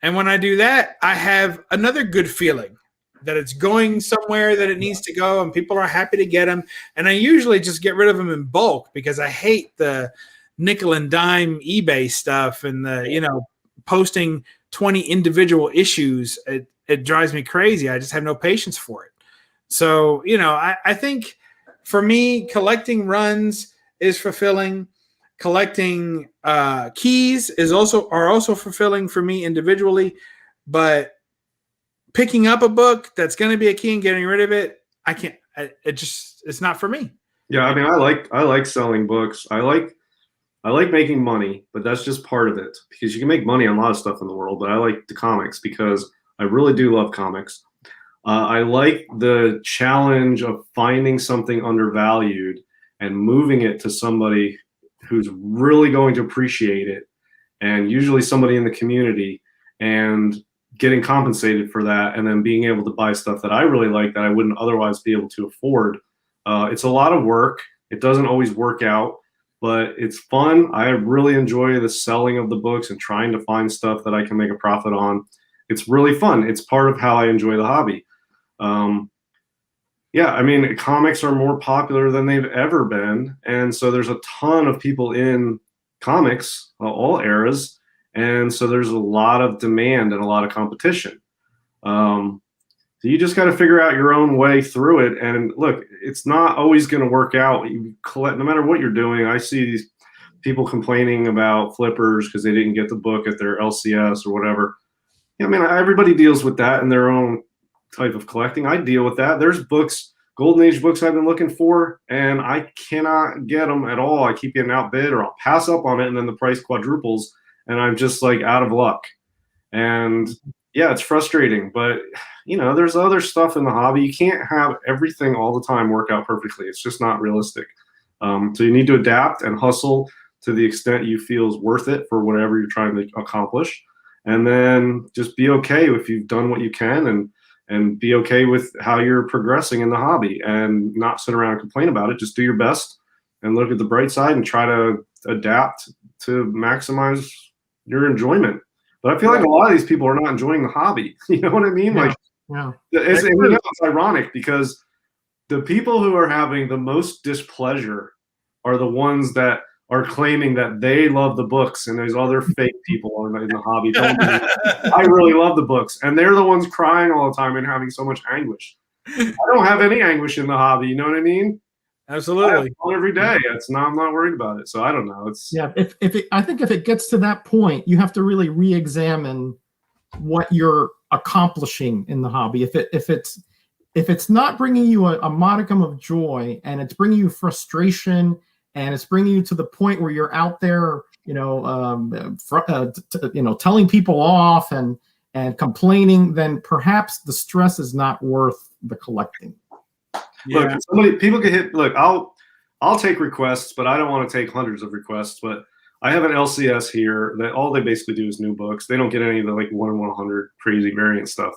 And when I do that, I have another good feeling that it's going somewhere that it needs to go, and people are happy to get them. And I usually just get rid of them in bulk because I hate the nickel and dime eBay stuff and the, posting 20 individual issues. It drives me crazy. I just have no patience for it. So, I think for me, collecting runs is fulfilling. Collecting keys are also fulfilling for me individually, but picking up a book that's going to be a key and getting rid of it, I can't. It's not for me. Yeah, I mean, I like selling books. I like making money, but that's just part of it, because you can make money on a lot of stuff in the world. But I like the comics because I really do love comics. I like the challenge of finding something undervalued and moving it to somebody who's really going to appreciate it, and usually somebody in the community, and getting compensated for that, and then being able to buy stuff that I really like that I wouldn't otherwise be able to afford. It's a lot of work. It doesn't always work out, but it's fun. I really enjoy the selling of the books and trying to find stuff that I can make a profit on. It's really fun. It's part of how I enjoy the hobby. I mean, comics are more popular than they've ever been. And so there's a ton of people in comics, all eras. And so there's a lot of demand and a lot of competition. So you just got to figure out your own way through it. And look, it's not always going to work out. You collect, no matter what you're doing. I see these people complaining about flippers because they didn't get the book at their LCS or whatever. I mean, everybody deals with that in their own type of collecting. I deal with that. There's books, Golden Age books I've been looking for, and I cannot get them at all. I keep getting outbid, or I'll pass up on it, and then the price quadruples, and I'm just like out of luck. And yeah, it's frustrating, but there's other stuff in the hobby. You can't have everything all the time work out perfectly. It's just not realistic. So you need to adapt and hustle to the extent you feel is worth it for whatever you're trying to accomplish. And then just be okay if you've done what you can, and be okay with how you're progressing in the hobby, and not sit around and complain about it. Just do your best and look at the bright side and try to adapt to maximize your enjoyment. But I feel like a lot of these people are not enjoying the hobby. You know what I mean? It's ironic, because the people who are having the most displeasure are the ones that are claiming that they love the books, and there's other fake people in the hobby. I really love the books, and they're the ones crying all the time and having so much anguish. I don't have any anguish in the hobby. You know what I mean? Absolutely. I have fun every day. I'm not worried about it. So I don't know. I think if it gets to that point, you have to really re-examine what you're accomplishing in the hobby. If it's not bringing you a modicum of joy, and it's bringing you frustration, and it's bringing you to the point where you're out there, telling people off and complaining, then perhaps the stress is not worth the collecting. Yeah. Look, people can hit. Look, I'll take requests, but I don't want to take hundreds of requests. But I have an LCS here that all they basically do is new books. They don't get any of the 1 in 100 crazy variant stuff,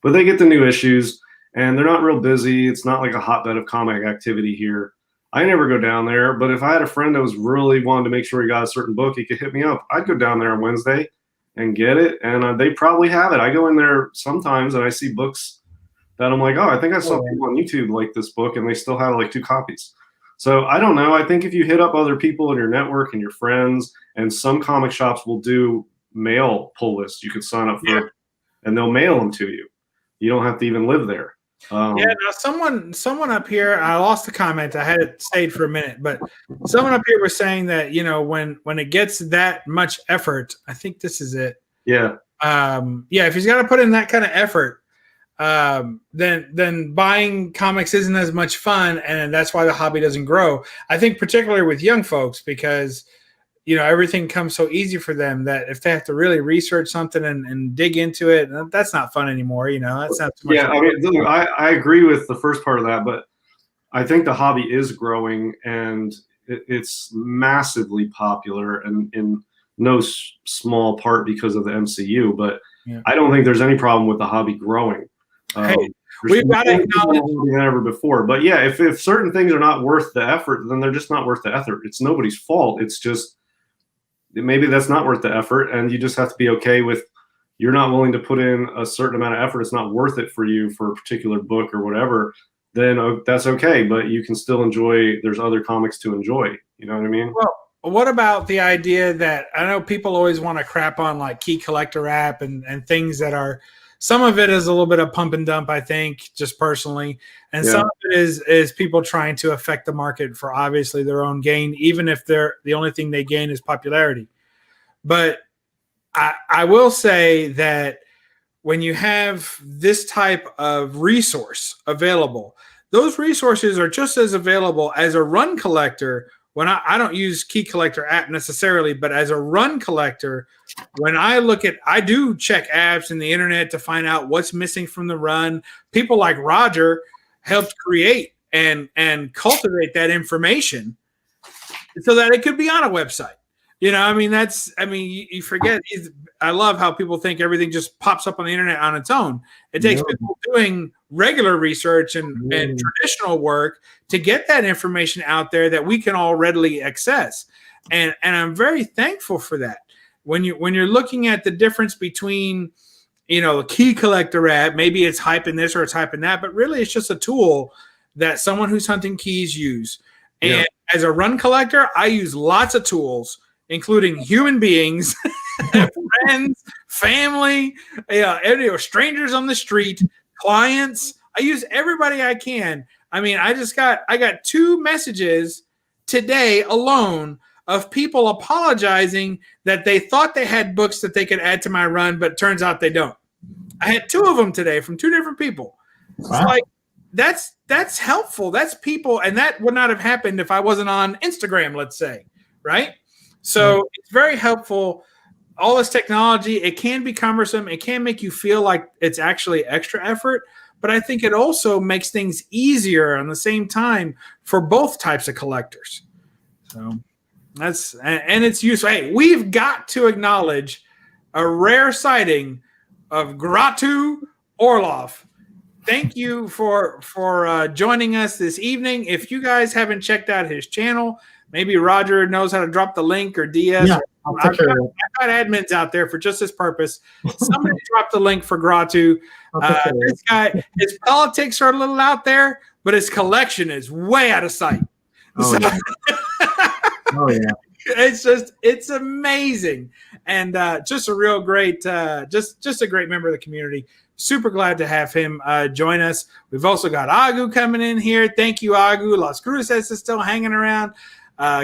but they get the new issues. and they're not real busy. It's not like a hotbed of comic activity here. I never go down there, but if I had a friend that was really wanted to make sure he got a certain book, he could hit me up. I'd go down there on Wednesday and get it, and they probably have it. I go in there sometimes and I see books that I'm like, oh, I think I saw people on YouTube like this book, and they still have like 2 copies. So I don't know. I think if you hit up other people in your network and your friends, and some comic shops will do mail pull lists, you could sign up for, and they'll mail them to you. You don't have to even live there. Now someone up here, I lost the comment. I had it saved for a minute, but someone up here was saying that, when it gets that much effort, I think this is it. Yeah. If he's got to put in that kind of effort, then buying comics isn't as much fun, and that's why the hobby doesn't grow. I think particularly with young folks, because everything comes so easy for them that if they have to really research something and dig into it, that's not fun anymore. That's not too much. Yeah, I agree with the first part of that, but I think the hobby is growing, and it's massively popular, and in no small part because of the MCU. But I don't think there's any problem with the hobby growing. We've got to acknowledge than ever before. But yeah, if certain things are not worth the effort, then they're just not worth the effort. It's nobody's fault. It's just maybe that's not worth the effort, and you just have to be okay with you're not willing to put in a certain amount of effort. It's not worth it for you for a particular book or whatever. Then that's okay, but you can still enjoy. There's other comics to enjoy. You know what I mean? Well, what about the idea that I know people always want to crap on like Key Collector app and things that are. Some of it is a little bit of pump and dump, I think, just personally. And some of it is people trying to affect the market for obviously their own gain, even if the only thing they gain is popularity. But I will say that when you have this type of resource available, those resources are just as available as a run collector. When I don't use Key Collector app necessarily, but as a run collector, when I do check apps and the internet to find out what's missing from the run. People like Roger helped create and cultivate that information so that it could be on a website. You forget. I love how people think everything just pops up on the internet on its own. It takes people doing regular research and traditional work to get that information out there that we can all readily access. And I'm very thankful for that. When you're looking at the difference between, a Key Collector app, maybe it's hyping this or it's hyping that, but really it's just a tool that someone who's hunting keys use. And as a run collector, I use lots of tools, including human beings, friends, family, strangers on the street, clients. I use everybody I can. I got 2 messages today alone of people apologizing that they thought they had books that they could add to my run, but turns out they don't. I had 2 of them today from 2 different people. Wow. It's that's helpful. That's people, and that would not have happened if I wasn't on Instagram, let's say, right? So it's very helpful. All this technology, it can be cumbersome. It can make you feel like it's actually extra effort, but I think it also makes things easier on the same time for both types of collectors. So and it's useful. Hey, we've got to acknowledge a rare sighting of Gratu Orlov. Thank you for joining us this evening. If you guys haven't checked out his channel, maybe Roger knows how to drop the link or DS. Yeah, I've got admins out there for just this purpose. Somebody drop the link for Gratu. This guy, his politics are a little out there, but his collection is way out of sight. It's amazing. And just a real great, just a great member of the community. Super glad to have him join us. We've also got Agu coming in here. Thank you, Agu. Las Cruces is still hanging around.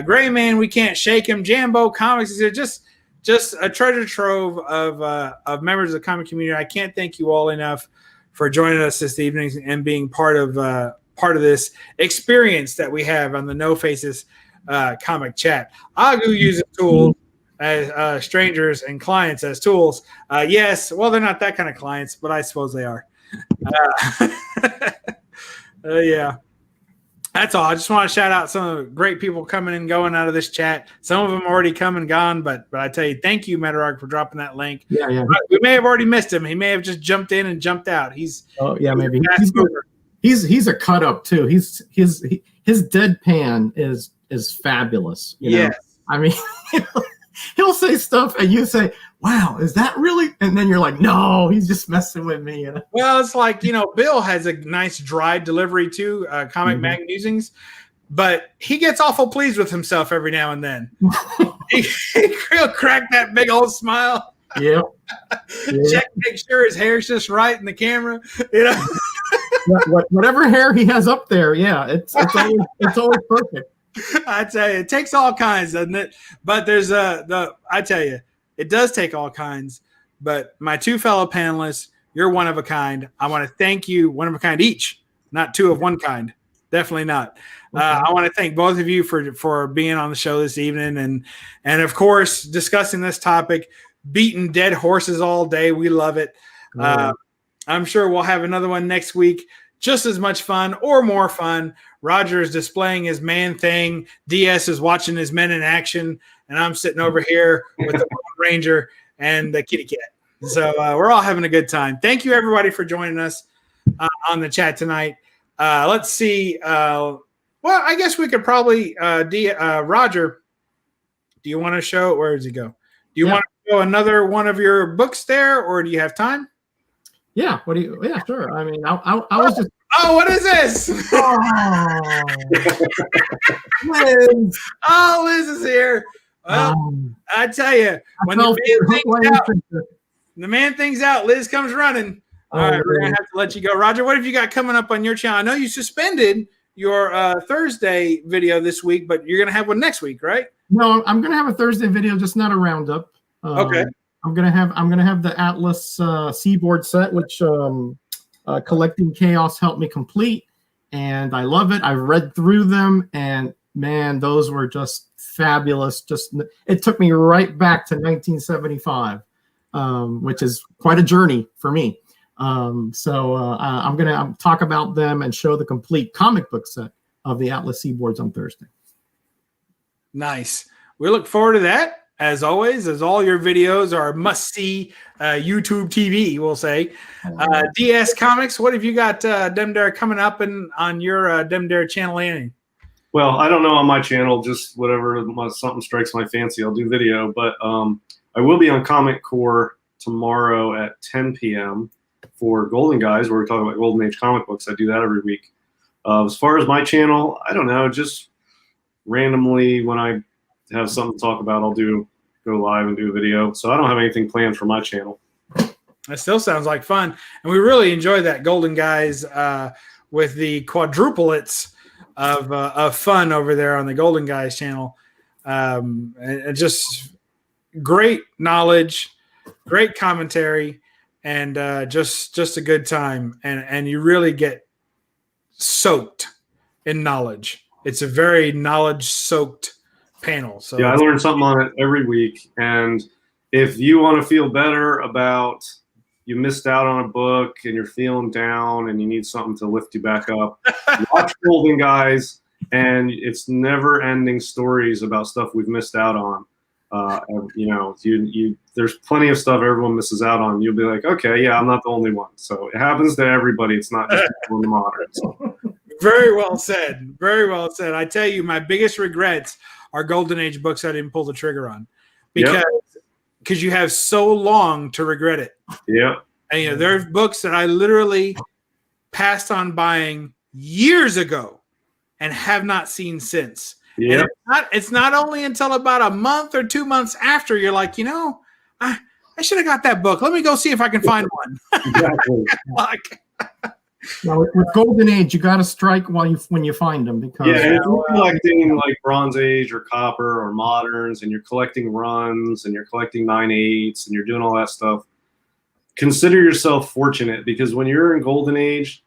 Gray Man, we can't shake him. Jambo Comics is here. Just a treasure trove of members of the comic community. I can't thank you all enough for joining us this evening and being part of this experience that we have on the No Faces comic chat. Agu uses tools as strangers and clients as tools. Yes, well, they're not that kind of clients, but I suppose they are. Yeah. That's all. I just want to shout out some of the great people coming and going out of this chat. Some of them already come and gone, but I tell you, thank you, Metarog, for dropping that link. Yeah. We may have already missed him. He may have just jumped in and jumped out. Maybe he's a cut up too. His deadpan is fabulous. You know? I mean, he'll say stuff and you say, wow, is that really? And then you're like, no, he's just messing with me. You know? Well, it's like, Bill has a nice dry delivery too, Comic Mag Musings, but he gets awful pleased with himself every now and then. He'll crack that big old smile. Yeah. Check, make sure his hair's just right in the camera. Whatever hair he has up there, it's always perfect. I tell you, it takes all kinds, doesn't it? But there's I tell you, it does take all kinds. But my two fellow panelists, you're one of a kind. I want to thank you, one of a kind each, not two of one kind. Definitely not. Okay. I want to thank both of you for being on the show this evening and of course discussing this topic, beating dead horses all day. We love it. I'm sure we'll have another one next week. Just as much fun or more fun. Roger is displaying his man thing. DS is watching his men in action. And I'm sitting over here with the Ranger and the kitty cat. So we're all having a good time. Thank you, everybody, for joining us on the chat tonight. Let's see. Well, I guess we could probably, Roger, do you want to show? Where does he go? Do you want to show another one of your books there, or do you have time? Yeah. Yeah, sure. I mean, I was just. Oh, what is this? Liz. Oh, Liz is here. Well, I tell you, when the man thing's out, Liz comes running. All right, we're going to have to let you go. Roger, what have you got coming up on your channel? I know you suspended your Thursday video this week, but you're going to have one next week, right? No, I'm going to have a Thursday video, just not a roundup. Okay. I'm gonna have the Atlas Seaboard set, which Collecting Chaos helped me complete, and I love it. I've read through them, and man, those were just fabulous. It took me right back to 1975, which is quite a journey for me. So I'm gonna talk about them and show the complete comic book set of the Atlas Seaboards on Thursday. Nice. We look forward to that. As always, as all your videos are must-see YouTube TV, we'll say. DS Comics, what have you got Dem Dare coming up on your Dem Dare channel, Annie? Well, I don't know on my channel, just whatever something strikes my fancy, I'll do video. But I will be on Comic Core tomorrow at 10 p.m. for Golden Guys, where we talk about Golden Age comic books. I do that every week. As far as my channel, I don't know, just randomly when I have something to talk about, I'll go live and do a video. So I don't have anything planned for my channel. That still sounds like fun. And we really enjoy that Golden Guys with the quadruplets of fun over there on the Golden Guys channel. And just great knowledge, great commentary, and just a good time. And you really get soaked in knowledge. It's a very knowledge-soaked panel. So yeah, I learn something on it every week. And if you want to feel better about you missed out on a book and you're feeling down and you need something to lift you back up, watch Golden Guys, and it's never-ending stories about stuff we've missed out on. There's plenty of stuff everyone misses out on. You'll be like, okay, yeah, I'm not the only one. So it happens to everybody. It's not just people in the modern. So. Very well said. Very well said. I tell you, my biggest regrets are Golden Age books I didn't pull the trigger on because you have so long to regret it. Yeah. And there are books that I literally passed on buying years ago and have not seen since. Yeah. It's not only until about a month or 2 months after you're like, I should have got that book. Let me go see if I can find one. Exactly. Now, with Golden Age, you got to strike when you find them, because if you're collecting like Bronze Age or Copper or Moderns, and you're collecting runs and you're collecting 9/8 and you're doing all that stuff, consider yourself fortunate, because when you're in Golden Age,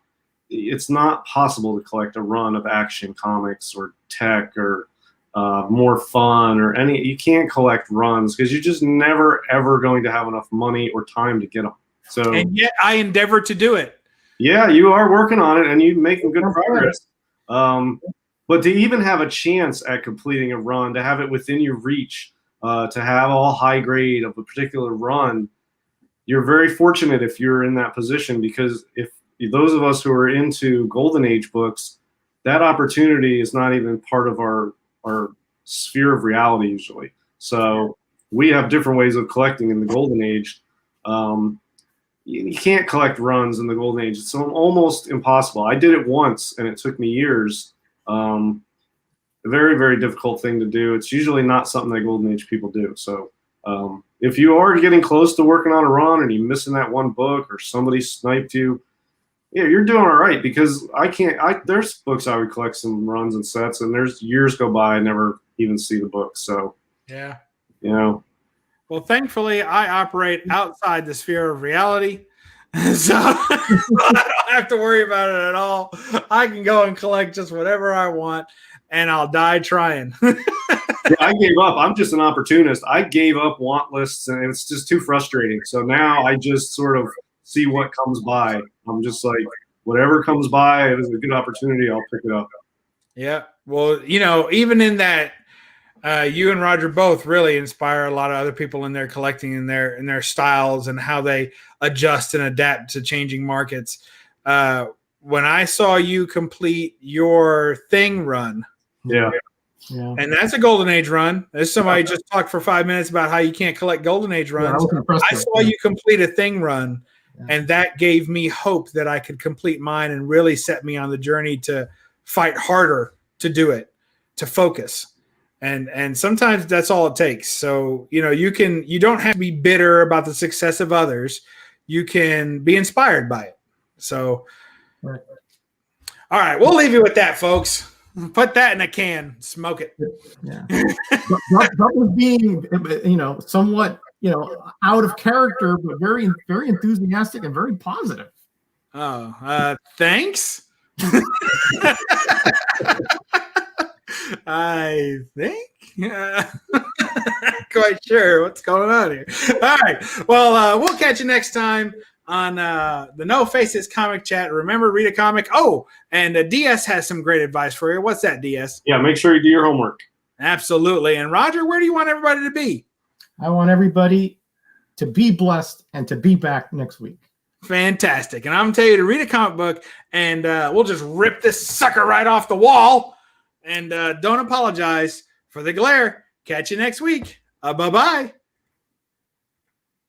it's not possible to collect a run of Action Comics or Tech or More Fun or any. You can't collect runs because you're just never ever going to have enough money or time to get them. So, and yet I endeavor to do it. Yeah, you are working on it, and you're making good progress. But to even have a chance at completing a run, to have it within your reach, to have all high grade of a particular run, you're very fortunate if you're in that position, because if those of us who are into Golden Age books, that opportunity is not even part of our sphere of reality usually. So we have different ways of collecting in the Golden Age. You can't collect runs in the Golden Age. It's almost impossible. I did it once, and it took me years. A very, very difficult thing to do. It's usually not something that Golden Age people do. So if you are getting close to working on a run and you're missing that one book or somebody sniped you, yeah, you're doing all right, because there's books I would collect some runs and sets, and there's years go by, I never even see the book. So yeah. Well, thankfully, I operate outside the sphere of reality, so I don't have to worry about it at all. I can go and collect just whatever I want, and I'll die trying. Yeah, I gave up. I'm just an opportunist. I gave up want lists, and it's just too frustrating. So now I just sort of see what comes by. I'm just like, whatever comes by, if it's a good opportunity, I'll pick it up. Yeah. Well, even in that, you and Roger both really inspire a lot of other people in their collecting, in their styles and how they adjust and adapt to changing markets. When I saw you complete your Thing run, yeah, and that's a Golden Age run. There's somebody just talked for 5 minutes about how you can't collect Golden Age runs. I saw you complete a Thing run, and that gave me hope that I could complete mine, and really set me on the journey to fight harder to do it, to focus. And sometimes that's all it takes. So, you don't have to be bitter about the success of others. You can be inspired by it. So, right. All right, we'll leave you with that, folks. Put that in a can, smoke it. Yeah. That was being, somewhat, out of character, but very, very enthusiastic and very positive. Oh, thanks. I think. Quite sure what's going on here. All right. Well, we'll catch you next time on the No Faces Comic Chat. Remember, read a comic. Oh, and DS has some great advice for you. What's that, DS? Yeah, make sure you do your homework. Absolutely. And Roger, where do you want everybody to be? I want everybody to be blessed and to be back next week. Fantastic. And I'm going to tell you to read a comic book, and we'll just rip this sucker right off the wall. And don't apologize for the glare. Catch you next week. Bye-bye.